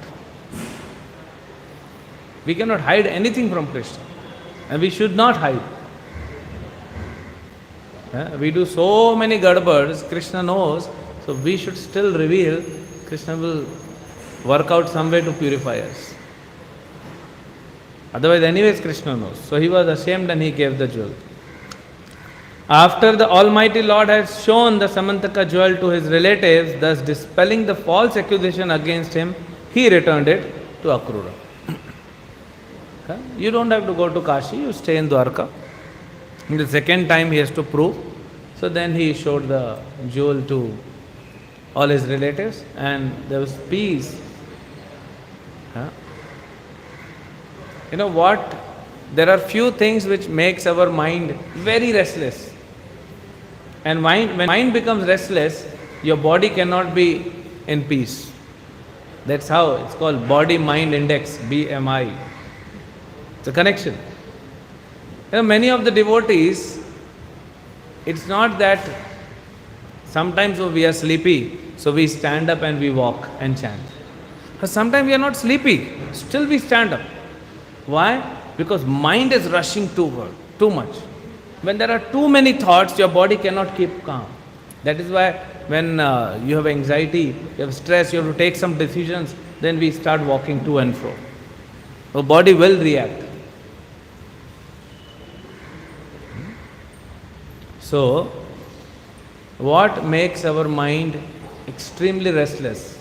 We cannot hide anything from Krishna, and we should not hide. We do so many gadbads, Krishna knows, so we should still reveal. Krishna will work out some way to purify us. Otherwise, anyways, Krishna knows. So he was ashamed and he gave the jewel. After the Almighty Lord has shown the Samantaka jewel to his relatives, thus dispelling the false accusation against him, he returned it to Akrura. You don't have to go to Kashi, you stay in Dwarka. In the second time he has to prove. So then he showed the jewel to all his relatives and there was peace. You know what? There are few things which makes our mind very restless. And when mind becomes restless, your body cannot be in peace. That's how it's called body mind index, BMI. It's a connection. Many of the devotees, it's not that sometimes we are sleepy, so we stand up and we walk and chant. But sometimes we are not sleepy, still we stand up. Why? Because mind is rushing too much. When there are too many thoughts, your body cannot keep calm. That is why when you have anxiety, you have stress, you have to take some decisions, then we start walking to and fro. Our body will react. So, what makes our mind extremely restless?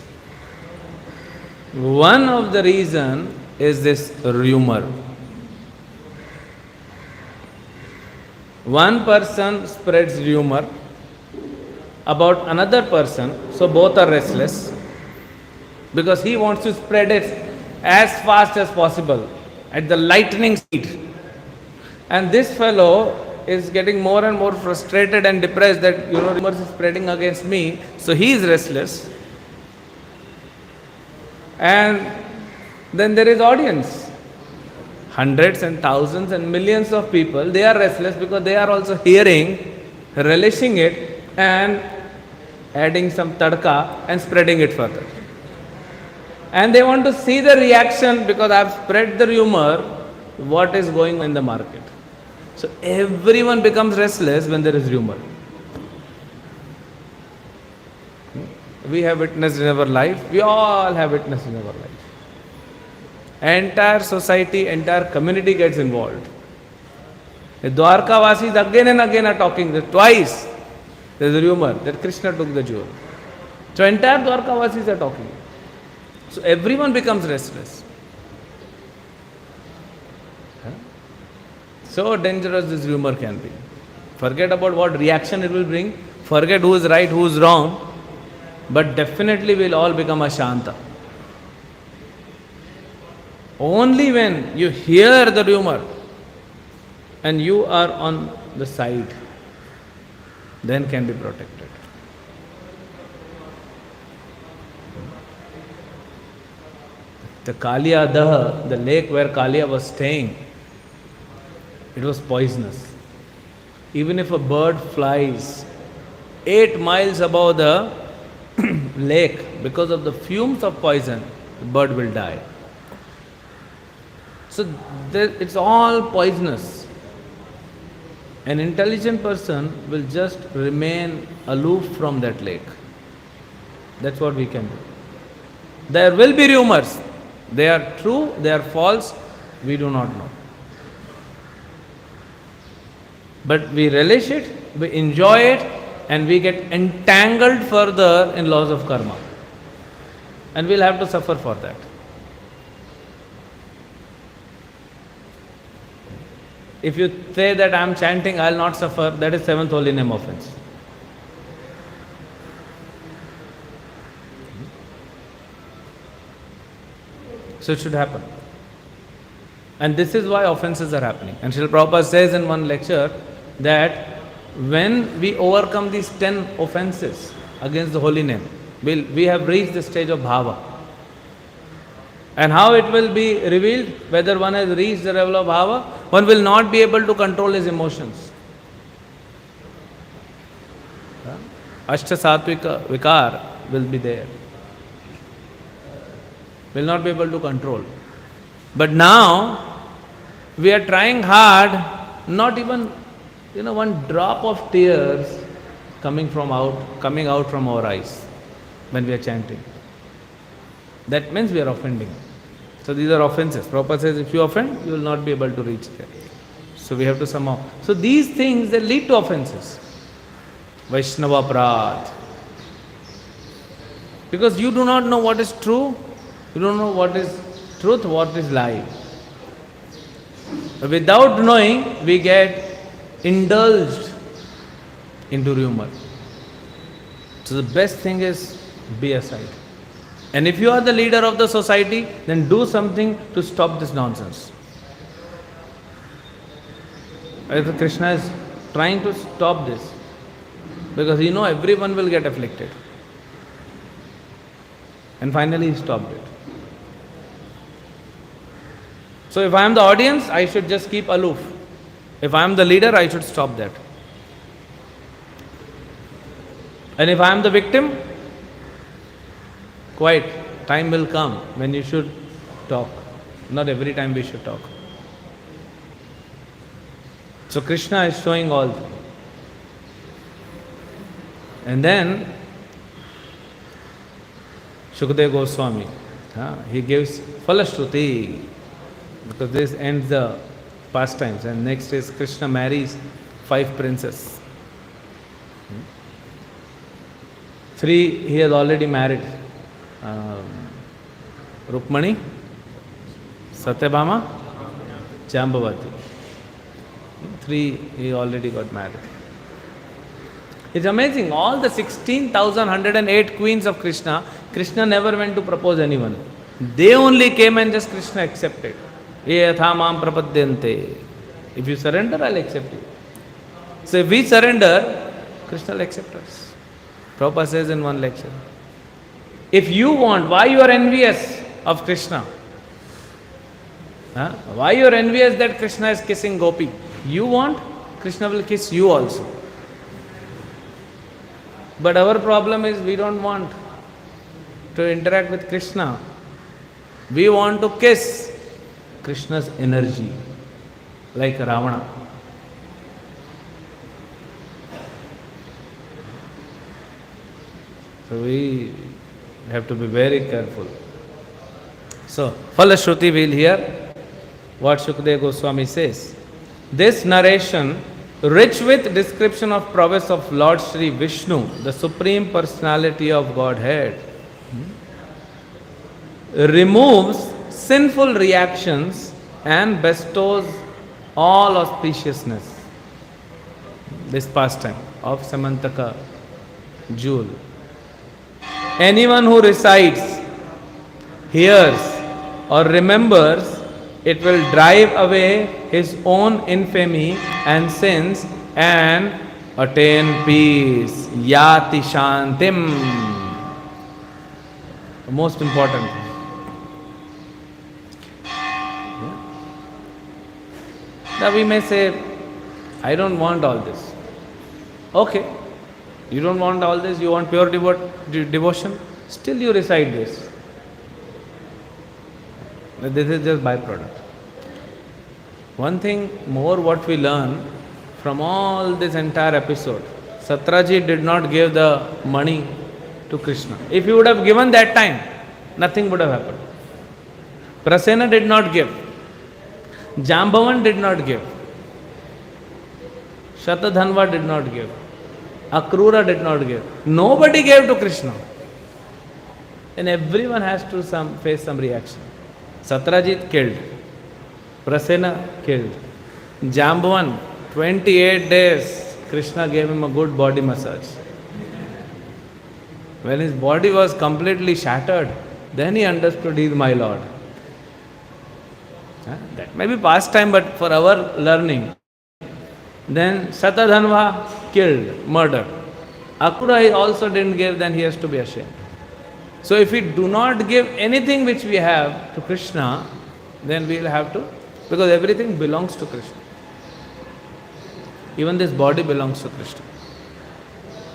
One of the reason is this rumor. One person spreads rumor about another person, so both are restless because he wants to spread it as fast as possible at the lightning speed. And this fellow is getting more and more frustrated and depressed that rumors is spreading against me, so he is restless. And then there is audience. Hundreds and thousands and millions of people, they are restless because they are also hearing, relishing it and adding some tadka and spreading it further. And they want to see the reaction because I have spread the rumor, what is going on in the market. So everyone becomes restless when there is rumor. We have witnessed in our life, we all have witnessed in our life. Entire society, entire community gets involved. The Dwarkavasis again and again are talking, twice there is a rumor that Krishna took the jewel. So entire Dwarkavasis are talking. So everyone becomes restless. So dangerous this rumor can be. Forget about what reaction it will bring, forget who is right, who is wrong, but definitely we'll all become ashanta. Only when you hear the rumor and you are on the side, then can be protected. The Kaliya Daha, the lake where Kaliya was staying, it was poisonous. Even if a bird flies 8 miles above the lake, because of the fumes of poison, the bird will die. So it's all poisonous. An intelligent person will just remain aloof from that lake. That's what we can do. There will be rumors. They are true, they are false, we do not know. But we relish it, we enjoy it, and we get entangled further in laws of karma. And we'll have to suffer for that. If you say that I am chanting, I will not suffer, that is seventh holy name offense. So it should happen. And this is why offenses are happening. And Srila Prabhupada says in one lecture that when we overcome these 10 offenses against the holy name, we have reached the stage of bhava. And how it will be revealed, whether one has reached the level of bhava, one will not be able to control his emotions. Ashta Satvika Vikar will be there. Will not be able to control. But now, we are trying hard, not even one drop of tears coming out from our eyes when we are chanting. That means we are offending. So these are offenses. Prabhupada says if you offend, you will not be able to reach there. So we have to somehow. So these things, they lead to offenses. Vaishnava Prad. Because you do not know what is true, you don't know what is truth, what is lie. Without knowing, we get indulged into rumor. So the best thing is be aside. And if you are the leader of the society, then do something to stop this nonsense. Krishna is trying to stop this because everyone will get afflicted. And finally he stopped it. So if I am the audience, I should just keep aloof. If I am the leader, I should stop that. And if I am the victim, quiet. Time will come when you should talk. Not every time we should talk. So Krishna is showing all. And then Shukadeva Goswami, he gives Falashruti, because this ends the pastimes. And next is Krishna marries 5 princes. 3 he has already married. Rukmani, Satyabhama, Jambavati. 3 he already got married. It's amazing. All the 16,108 queens of Krishna, Krishna never went to propose anyone. They only came and just Krishna accepted. Ye yatha mam prapadyante. If you surrender, I'll accept you. So if we surrender, Krishna will accept us. Prabhupada says in one lecture, if you want, why you are envious of Krishna? Why you are envious that Krishna is kissing Gopi? You want, Krishna will kiss you also. But our problem is we don't want to interact with Krishna. We want to kiss Krishna's energy, like Ravana. So we have to be very careful. So, Falashruti will hear what Shukadeva Goswami says. This narration, rich with description of prowess of Lord Sri Vishnu, the Supreme Personality of Godhead, removes sinful reactions and bestows all auspiciousness. This pastime of Samantaka jewel. Anyone who recites, hears or remembers, it will drive away his own infamy and sins and attain peace. Yati Shantim. The most important. Now we may say, I don't want all this. Okay. You don't want all this, you want pure devotion, still you recite this. This is just byproduct. One thing more what we learn from all this entire episode, Satraji did not give the money to Krishna. If he would have given that time, nothing would have happened. Prasena did not give. Jambavan did not give. Shatadhanva did not give. Akrura did not give. Nobody gave to Krishna. And everyone has to face some reaction. Satrajit killed. Prasena killed. Jambavan, 28 days, Krishna gave him a good body massage. When his body was completely shattered, then he understood he is my Lord. That may be past time, but for our learning. Then Shatadhanva killed, murdered. Akrura also didn't give, then he has to be ashamed. So if we do not give anything which we have to Krishna, then we will have to, because everything belongs to Krishna. Even this body belongs to Krishna.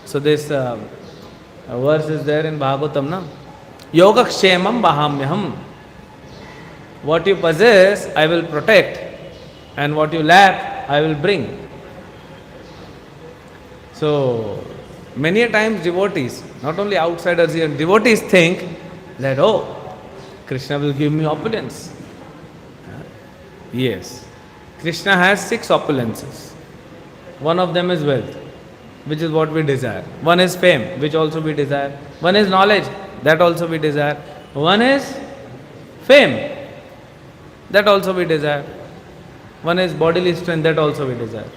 So this verse is there in Bhagavatam, na? Yogakshemam bahamyaham. What you possess, I will protect, and what you lack, I will bring. So, many a times devotees, not only outsiders here, devotees think that, oh, Krishna will give me opulence. Yes, Krishna has 6 opulences. One of them is wealth, which is what we desire. One is fame, which also we desire. One is knowledge, that also we desire. One is fame, that also we desire. One is bodily strength, that also we desire.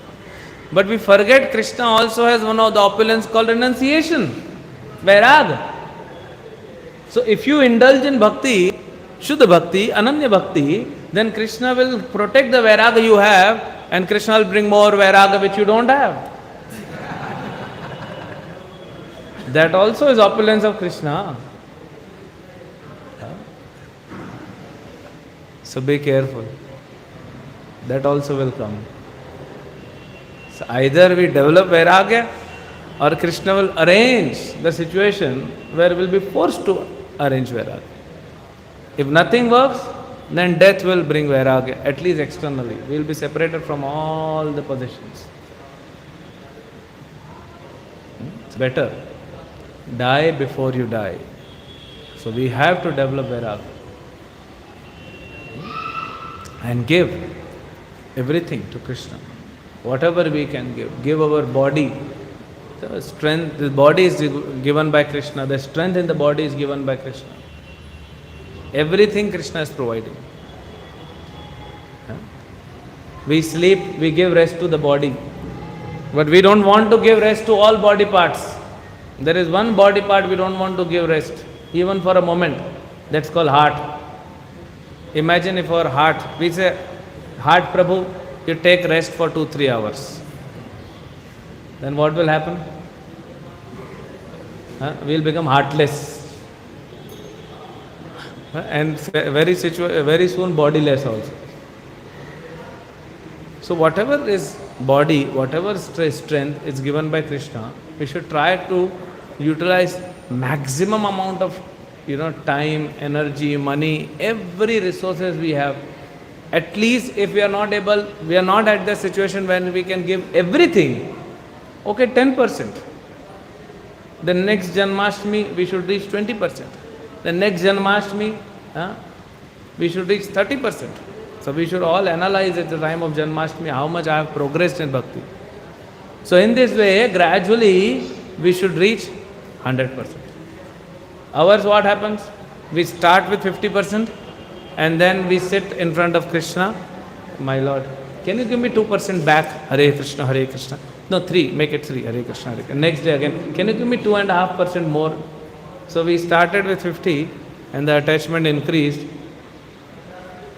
But we forget Krishna also has one of the opulence called renunciation, vairag. So if you indulge in bhakti, Shuddha bhakti, Ananya bhakti, then Krishna will protect the vairaga you have, and Krishna will bring more vairaga which you don't have. That also is opulence of Krishna. So be careful. That also will come. So either we develop vairagya or Krishna will arrange the situation where we'll be forced to arrange vairagya. If nothing works, then death will bring vairagya, at least externally. We will be separated from all the possessions. It's better. Die before you die. So we have to develop vairagya. And give everything to Krishna. Whatever we can give. Give our body. The strength, the body is given by Krishna. The strength in the body is given by Krishna. Everything Krishna is providing. We sleep, we give rest to the body. But we don't want to give rest to all body parts. There is one body part we don't want to give rest, even for a moment. That's called heart. Imagine if our heart, we say, heart Prabhu, you take rest for 2-3 hours. Then what will happen? We will become heartless. And very soon bodiless also. So whatever is body, whatever strength is given by Krishna, we should try to utilize maximum amount of time, energy, money, every resources we have. At least if we are not at the situation when we can give everything, okay, 10%. The next Janmashtami, we should reach 20%. The next Janmashtami, we should reach 30%. So we should all analyze at the time of Janmashtami how much I have progressed in bhakti. So in this way, gradually, we should reach 100%. Ours, what happens? We start with 50% and then we sit in front of Krishna. My Lord, can you give me 2% back? Hare Krishna, Hare Krishna. No, 3, make it 3, Hare Krishna, Hare Krishna. Next day again, can you give me 2.5% more? So we started with 50 and the attachment increased.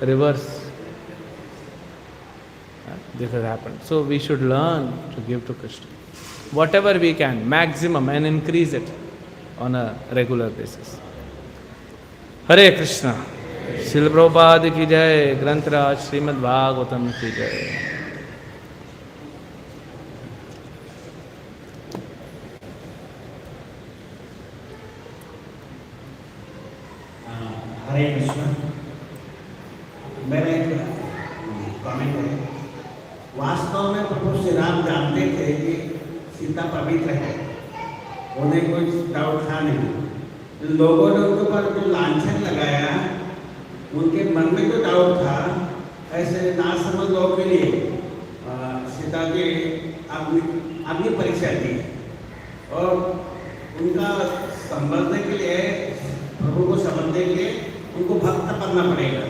Reverse. This has happened. So we should learn to give to Krishna. Whatever we can, maximum, and increase it on a regular basis. Hare Krishna. Srila Prabhupada ki jai, Grantaraj Srimad Bhagavatam ki jai. हरे कृष्ण। मेरा एक comment है। वास्तव में प्रभु श्री राम जानते थे कि सीता पवित्र है, उन्हें कोई डाउट था नहीं। लोगों ने उनके ऊपर जो लांछन लगाया, उनके मन में जो डाउट था, ऐसे नासमझ लोगों के लिए सीता की अग्नि परीक्षा दी और उनका संभलने के लिए, प्रभु को समझने के लिए उनको भक्त बनना पड़ेगा।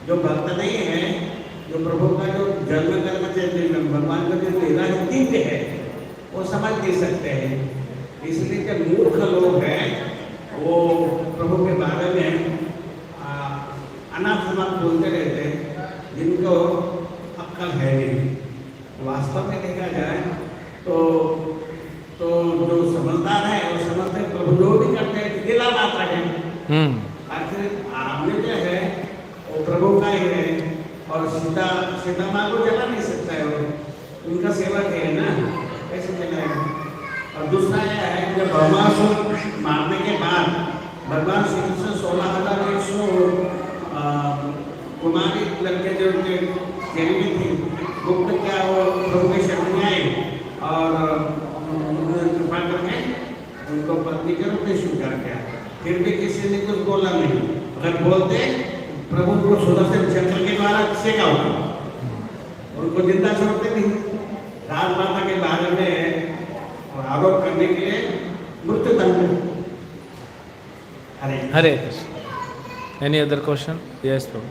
जो भक्त नहीं है, जो प्रभु का जो जन्म कर्म चैतन्य भगवान का जो लीला दिव्य है, वो समझ नहीं सकते हैं। इसलिए जो मूर्ख लोग हैं, वो प्रभु के बारे में अनाप शनाप बोलते रहते हैं, जिनको अक्ल है नहीं। वास्तव में देखा जाए तो जो समझदार है वो समझते हैं प्रभु जो भी करते हैं लीला मात्र है। आखिर आपने जो है वो प्रभु का ही है और सीता माँ को जला नहीं सकता है, वो उनका सेवक है ना, कैसे जलाएगा। और दूसरा यह है कि जब भगवान को मारने के बाद भगवान श्री कृष्ण 16,100 कुमारी लड़के जो चेली थी, गुप्त क्या वो प्रभु के शरण में आए और कृपा करके उनको पत्नी के रूप में स्वीकार किया। फिर भी किसी ने कुछ बोला नहीं। अगर बोलते प्रभु को सुदर्शन चक्र के द्वारा सेका होगा, उनको जिंदा छोड़ते नहीं। राजमाता के बारे में आरोप करने के लिए मृत्यु दंड। Hare Krishna. Any other question? Yes, Prabhu.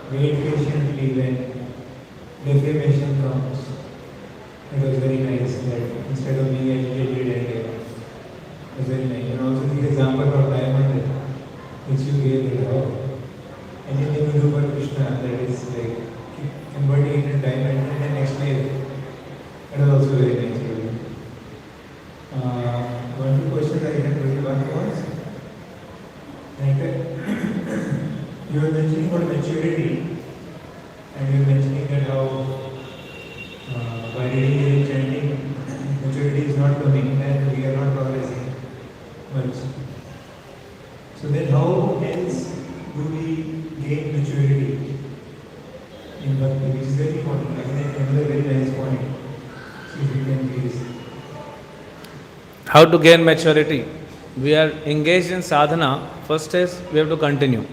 Wait patiently when defamation comes. It was very nice that instead of being agitated and was very nice. And also the example of diamond which you gave it how anything you do for Krishna that is like converting it into diamond and the next layer. That was also very nice. One two questions I had for you. One was that you were mentioning about maturity and you were mentioning that how by reading and chanting maturity is not coming and we are not progressing much. So then how else do we gain maturity in bhakti, which is very important. I think another very nice point. So if you can please. How to gain maturity? We are engaged in sadhana. First is we have to continue.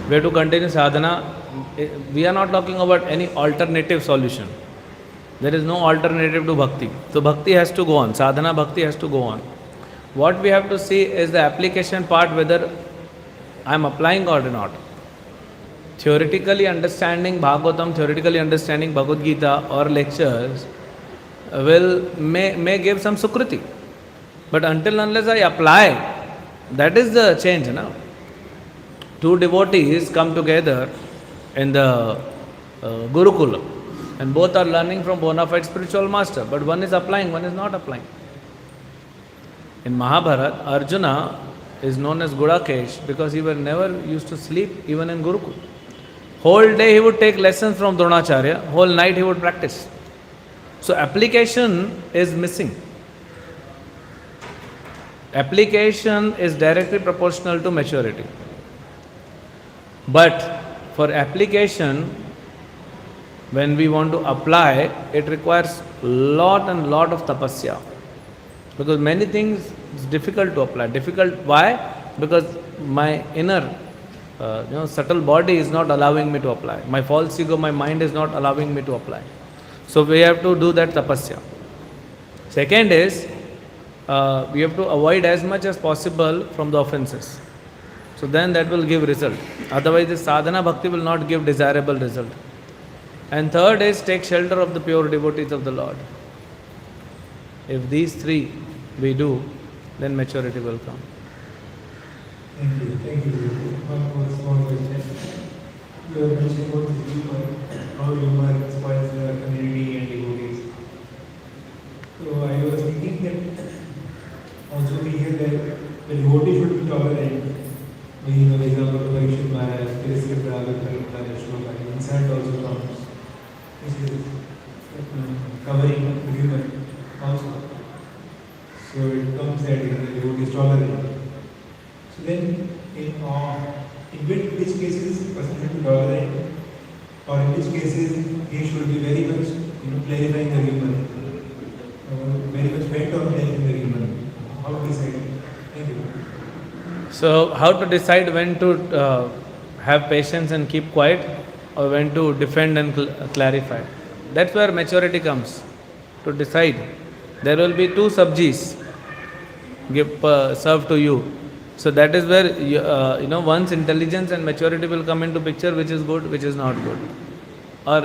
We have to continue sadhana. We are not talking about any alternative solution. There is no alternative to bhakti. So bhakti has to go on. Sadhana bhakti has to go on. What we have to see is the application part, whether I am applying or not. Theoretically understanding Bhagavatam, theoretically understanding Bhagavad Gita or lectures may give some sukriti. But until unless I apply, that is the change. No? Two devotees come together in the Gurukula and both are learning from bona fide spiritual master, but one is applying, one is not applying. In Mahabharata, Arjuna is known as Gudakesh because he was never used to sleep even in Gurukul. Whole day he would take lessons from Dronacharya, whole night he would practice. So application is missing. Application is directly proportional to maturity. But for application, when we want to apply, it requires lot and lot of tapasya. Because many things is difficult to apply. Difficult, why? Because my inner, subtle body is not allowing me to apply. My false ego, my mind is not allowing me to apply. So we have to do that tapasya. Second is, we have to avoid as much as possible from the offenses. So then that will give result. Otherwise, the sadhana bhakti will not give desirable result. And third is take shelter of the pure devotees of the Lord. If these three we do, then maturity will come. Thank you. Thank you. One more small question. You were mentioning about humor, how humor spoils the community and devotees. So I was thinking that also we hear that the devotee should be tolerant. We know the example of Parikshit Maharaj, Tirasya Prabhupada, Shloka, insult also comes. This is covering humor also. So it comes that the devotee is tolerant. So then, in which cases person should be tolerant, or in which cases he should be very much, clarifying the humor, very much bent on clarifying the humor. How to decide? Thank you. So how to decide when to have patience and keep quiet, or when to defend and clarify? That's where maturity comes. To decide, there will be two sabjis served to you. So that is where one's intelligence and maturity will come into picture, which is good, which is not good, or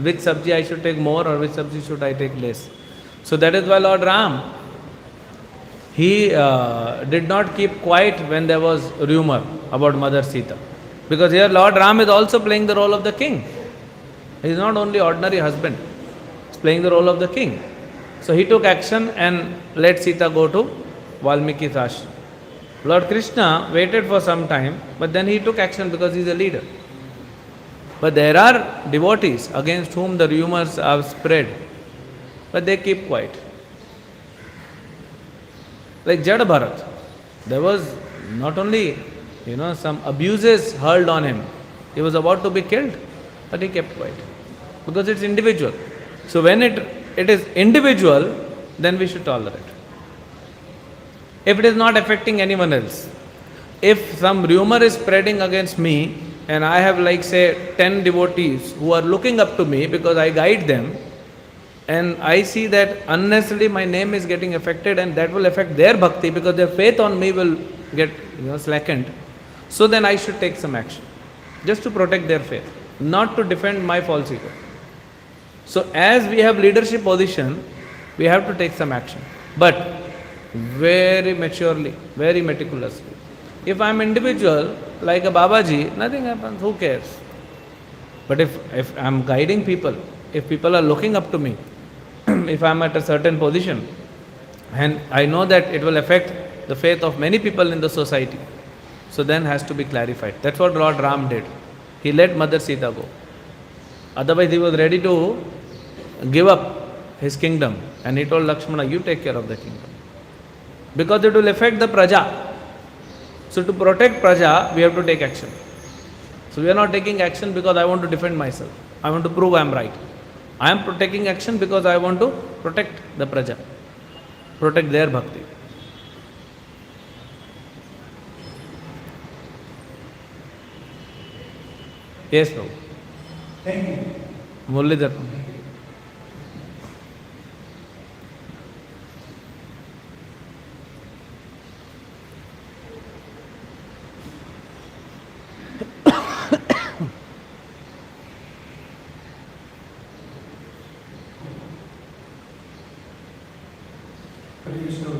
which sabji I should take more, or which sabji should I take less. So that is why Lord Ram, he did not keep quiet when there was rumor about Mother Sita, because here Lord Ram is also playing the role of the king. He is not only ordinary husband; he is playing the role of the king. So he took action and let Sita go to Valmiki's ashram. Lord Krishna waited for some time, but then he took action because he is a leader. But there are devotees against whom the rumors have spread, but they keep quiet. Like Jada Bharat, there was not only some abuses hurled on him, he was about to be killed, but he kept quiet because it's individual. So when it is individual, then we should tolerate. If it is not affecting anyone else, if some rumor is spreading against me and I have like say 10 devotees who are looking up to me because I guide them, and I see that unnecessarily my name is getting affected and that will affect their bhakti because their faith on me will get slackened, so then I should take some action just to protect their faith, not to defend my false ego. So as we have leadership position, we have to take some action. But very maturely, very meticulously. If I am individual, like a Babaji, nothing happens, who cares? But if I am guiding people, if people are looking up to me, if I am at a certain position, and I know that it will affect the faith of many people in the society, so then has to be clarified. That's what Lord Ram did. He let Mother Sita go. Otherwise he was ready to give up his kingdom, and he told Lakshmana, you take care of the kingdom. Because it will affect the Praja. So to protect Praja, we have to take action. So we are not taking action because I want to defend myself. I want to prove I am right. I am taking action because I want to protect the Praja, protect their bhakti. Yes, Prabhu. Thank you. Muralidhar. Hare Krishna.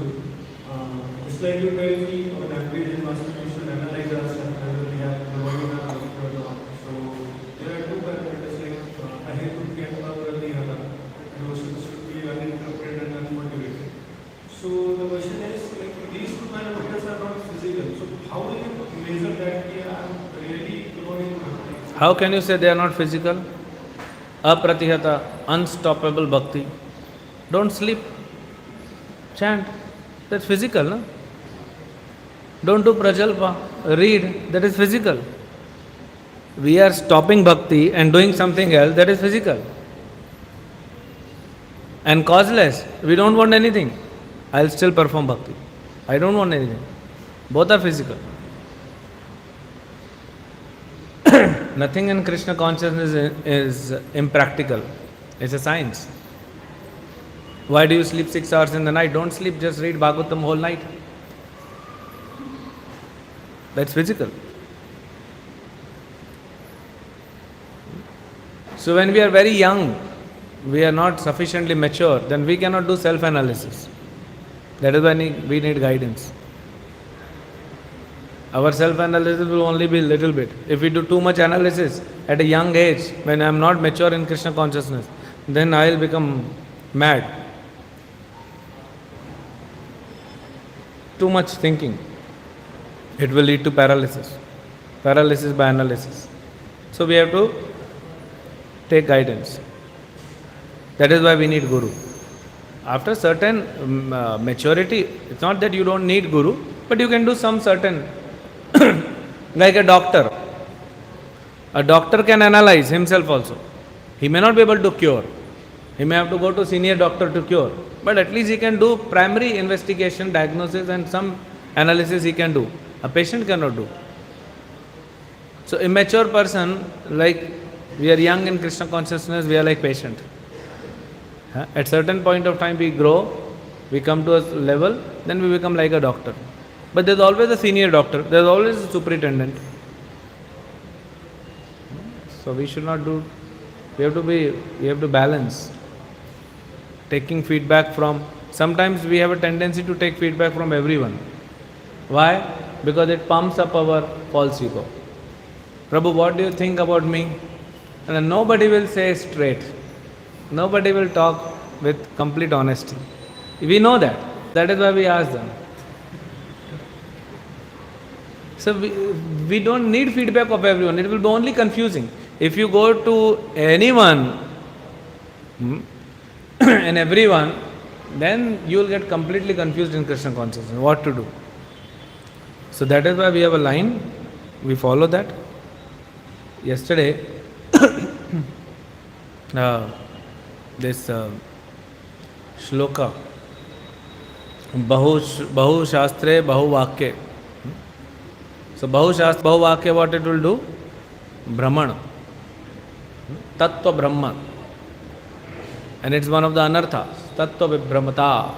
Just like you tell me on average in master, you should analyze ourselves whether we have the volume or not. So there are two parameters like Ahetu Kyatma Pradihana, and should be uninterpreted and unmotivated. So the question is, like, these two parameters are not physical. So how will you measure that I am really growing? How can you say they are not physical? Apratihata, unstoppable bhakti. Don't sleep. Chant. That's physical, no? Don't do prajalpa. Read. That is physical. We are stopping bhakti and doing something else. That is physical. And causeless. We don't want anything. I'll still perform bhakti. I don't want anything. Both are physical. Nothing in Krishna consciousness is impractical. It's a science. Why do you sleep 6 hours in the night? Don't sleep, just read Bhagavatam whole night. That's physical. So when we are very young, we are not sufficiently mature, then we cannot do self-analysis. That is why we need guidance. Our self-analysis will only be little bit. If we do too much analysis at a young age, when I am not mature in Krishna consciousness, then I will become mad. Too much thinking. It will lead to paralysis. Paralysis by analysis. So we have to take guidance. That is why we need Guru. After certain maturity, it's not that you don't need Guru, but you can do some certain, like a doctor. A doctor can analyze himself also. He may not be able to cure. He may have to go to senior doctor to cure. But at least he can do primary investigation, diagnosis, and some analysis he can do. A patient cannot do. So immature person, like we are young in Krishna consciousness, we are like patient. At certain point of time we grow, we come to a level, then we become like a doctor. But there's always a senior doctor, there's always a superintendent. So we should not do, we have to balance. Taking feedback from, sometimes we have a tendency to take feedback from everyone. Why? Because it pumps up our false ego. Prabhu, what do you think about me? And then nobody will say straight. Nobody will talk with complete honesty. We know that. That is why we ask them. So we don't need feedback of everyone. It will be only confusing. If you go to anyone and everyone, then you will get completely confused in Krishna consciousness. What to do? So that is why we have a line. We follow that. Yesterday, this shloka, Bahu Shastre, Bahu Vakya. So Bahu Shastra, Bahu Vakya, what it will do? Brahman. Tattva Brahma. And it's one of the anarthas. Tattva Vibramata.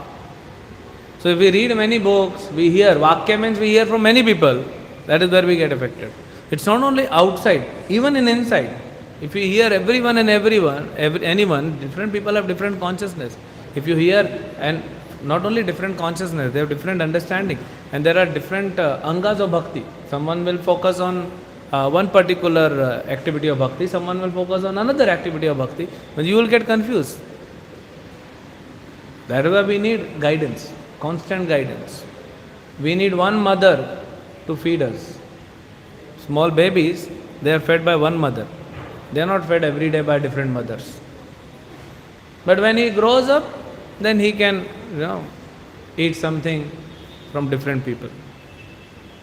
So if we read many books, we hear, Vakya means we hear from many people. That is where we get affected. It's not only outside, even in inside. If you hear everyone and anyone, different people have different consciousness. If you hear and not only different consciousness, they have different understanding, and there are different angas of bhakti. Someone will focus on one particular activity of bhakti, someone will focus on another activity of bhakti, but you will get confused. That is why we need guidance, constant guidance. We need one mother to feed us. Small babies, they are fed by one mother. They are not fed every day by different mothers. But when he grows up, then he can, eat something from different people.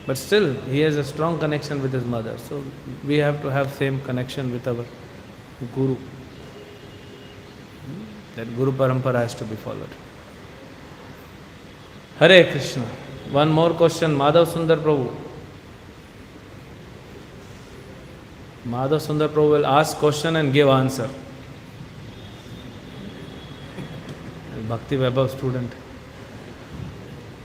But still, he has a strong connection with his mother. So we have to have same connection with our Guru. That Guru Parampara has to be followed. Hare Krishna. One more question, Madhav Sundar Prabhu. Madhav Sundar Prabhu will ask question and give answer. Bhakti Vaibhav student.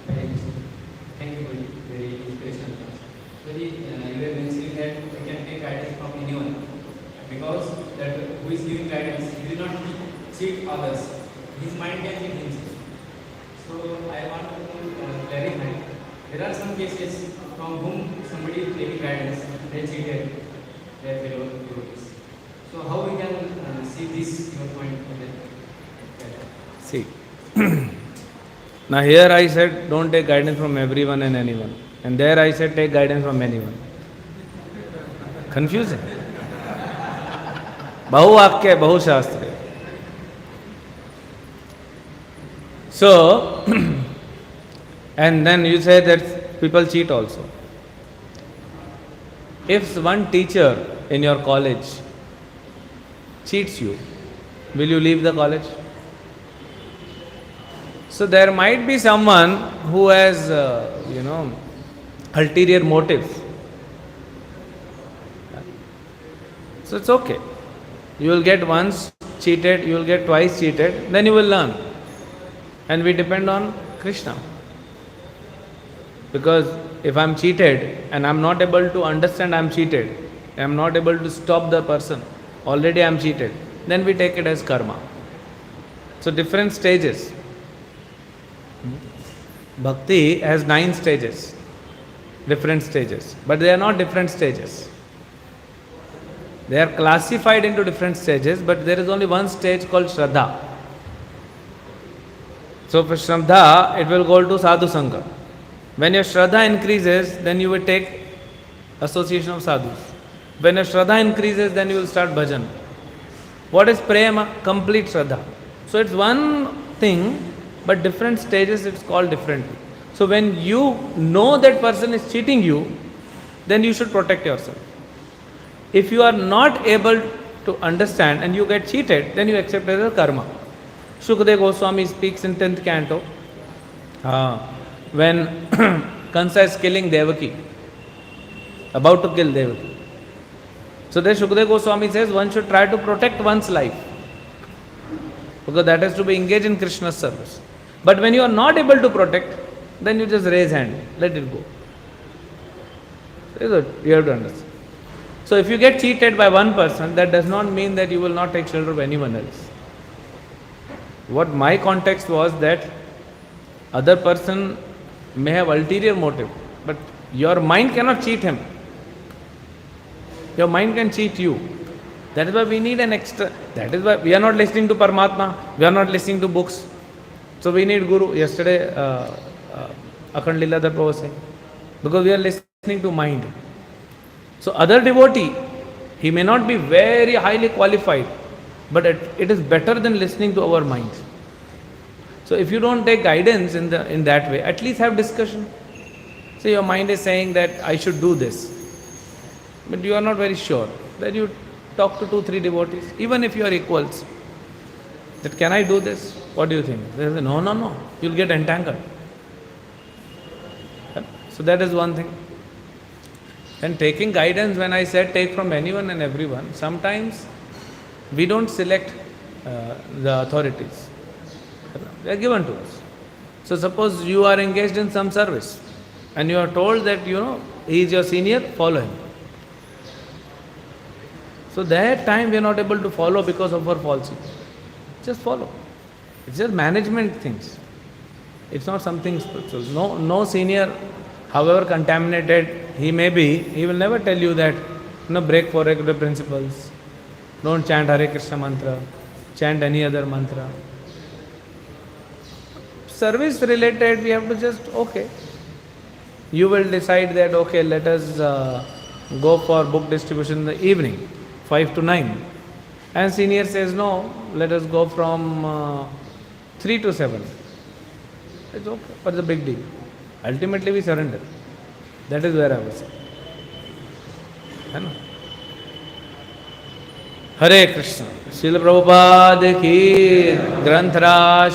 Thank you for very inspirational class. Very, you were mentioning that we can take guidance from anyone because that who is giving guidance, he will not cheat others. His mind can cheat himself. So I want to clarify. There are some cases from whom somebody is taking guidance, they cheated their fellow devotees. So how we can see this your point? See, now here I said don't take guidance from everyone and anyone, and there I said take guidance from anyone. Confusing. Bahu Vakya, Bahu Shastra. So, and then you say that people cheat also. If one teacher in your college cheats you, will you leave the college? So there might be someone who has, ulterior motives. So it's okay. You will get once cheated, you will get twice cheated, then you will learn. And we depend on Krishna. Because if I am cheated and I am not able to understand I am cheated, I am not able to stop the person, already I am cheated, then we take it as karma. So different stages. Bhakti has 9 stages, different stages, but they are not different stages. They are classified into different stages, but there is only one stage called Shraddha. So for Shraddha, it will go to Sadhu Sangha. When your Shraddha increases, then you will take association of sadhus. When your Shraddha increases, then you will start bhajan. What is prema? Complete Shraddha. So it's one thing, but different stages it's called differently. So when you know that person is cheating you, then you should protect yourself. If you are not able to understand and you get cheated, then you accept it as a karma. Shukadeva Goswami speaks in 10th canto when Kansa is killing Devaki, about to kill Devaki. So there Shukadeva Goswami says one should try to protect one's life, because that has to be engaged in Krishna's service. But when you are not able to protect, then you just raise hand, let it go. You have to understand. So if you get cheated by one person, that does not mean that you will not take shelter of anyone else. What my context was that other person may have ulterior motive, but your mind cannot cheat him. Your mind can cheat you. That is why we need an extra. That is why we are not listening to Paramatma, we are not listening to books. So we need Guru. Yesterday, Akhand Leeladhar Prabhu was saying, because we are listening to mind. So other devotee, he may not be very highly qualified, but it is better than listening to our minds. So if you don't take guidance in that way, at least have discussion. So your mind is saying that I should do this, but you are not very sure. Then you talk to 2-3 devotees, even if you are equals. That can I do this? What do you think? They say, no, you'll get entangled. So that is one thing. And taking guidance, when I said take from anyone and everyone, sometimes we don't select the authorities. They are given to us. So suppose you are engaged in some service and you are told that, he is your senior, follow him. So that time we are not able to follow because of our falsehood. Just follow. It's just management things. It's not something spiritual. No senior, however contaminated he may be, he will never tell you that, break for regular principles. Don't chant Hare Krishna mantra, chant any other mantra. Service related, we have to just, okay. You will decide that, okay, let us go for book distribution in the evening, 5 to 9. And senior says, no, let us go from 3 to 7. It's okay, what's the big deal? Ultimately we surrender. That is where I was saying. हरे कृष्ण। श्रील प्रभुपाद की ग्रंथराज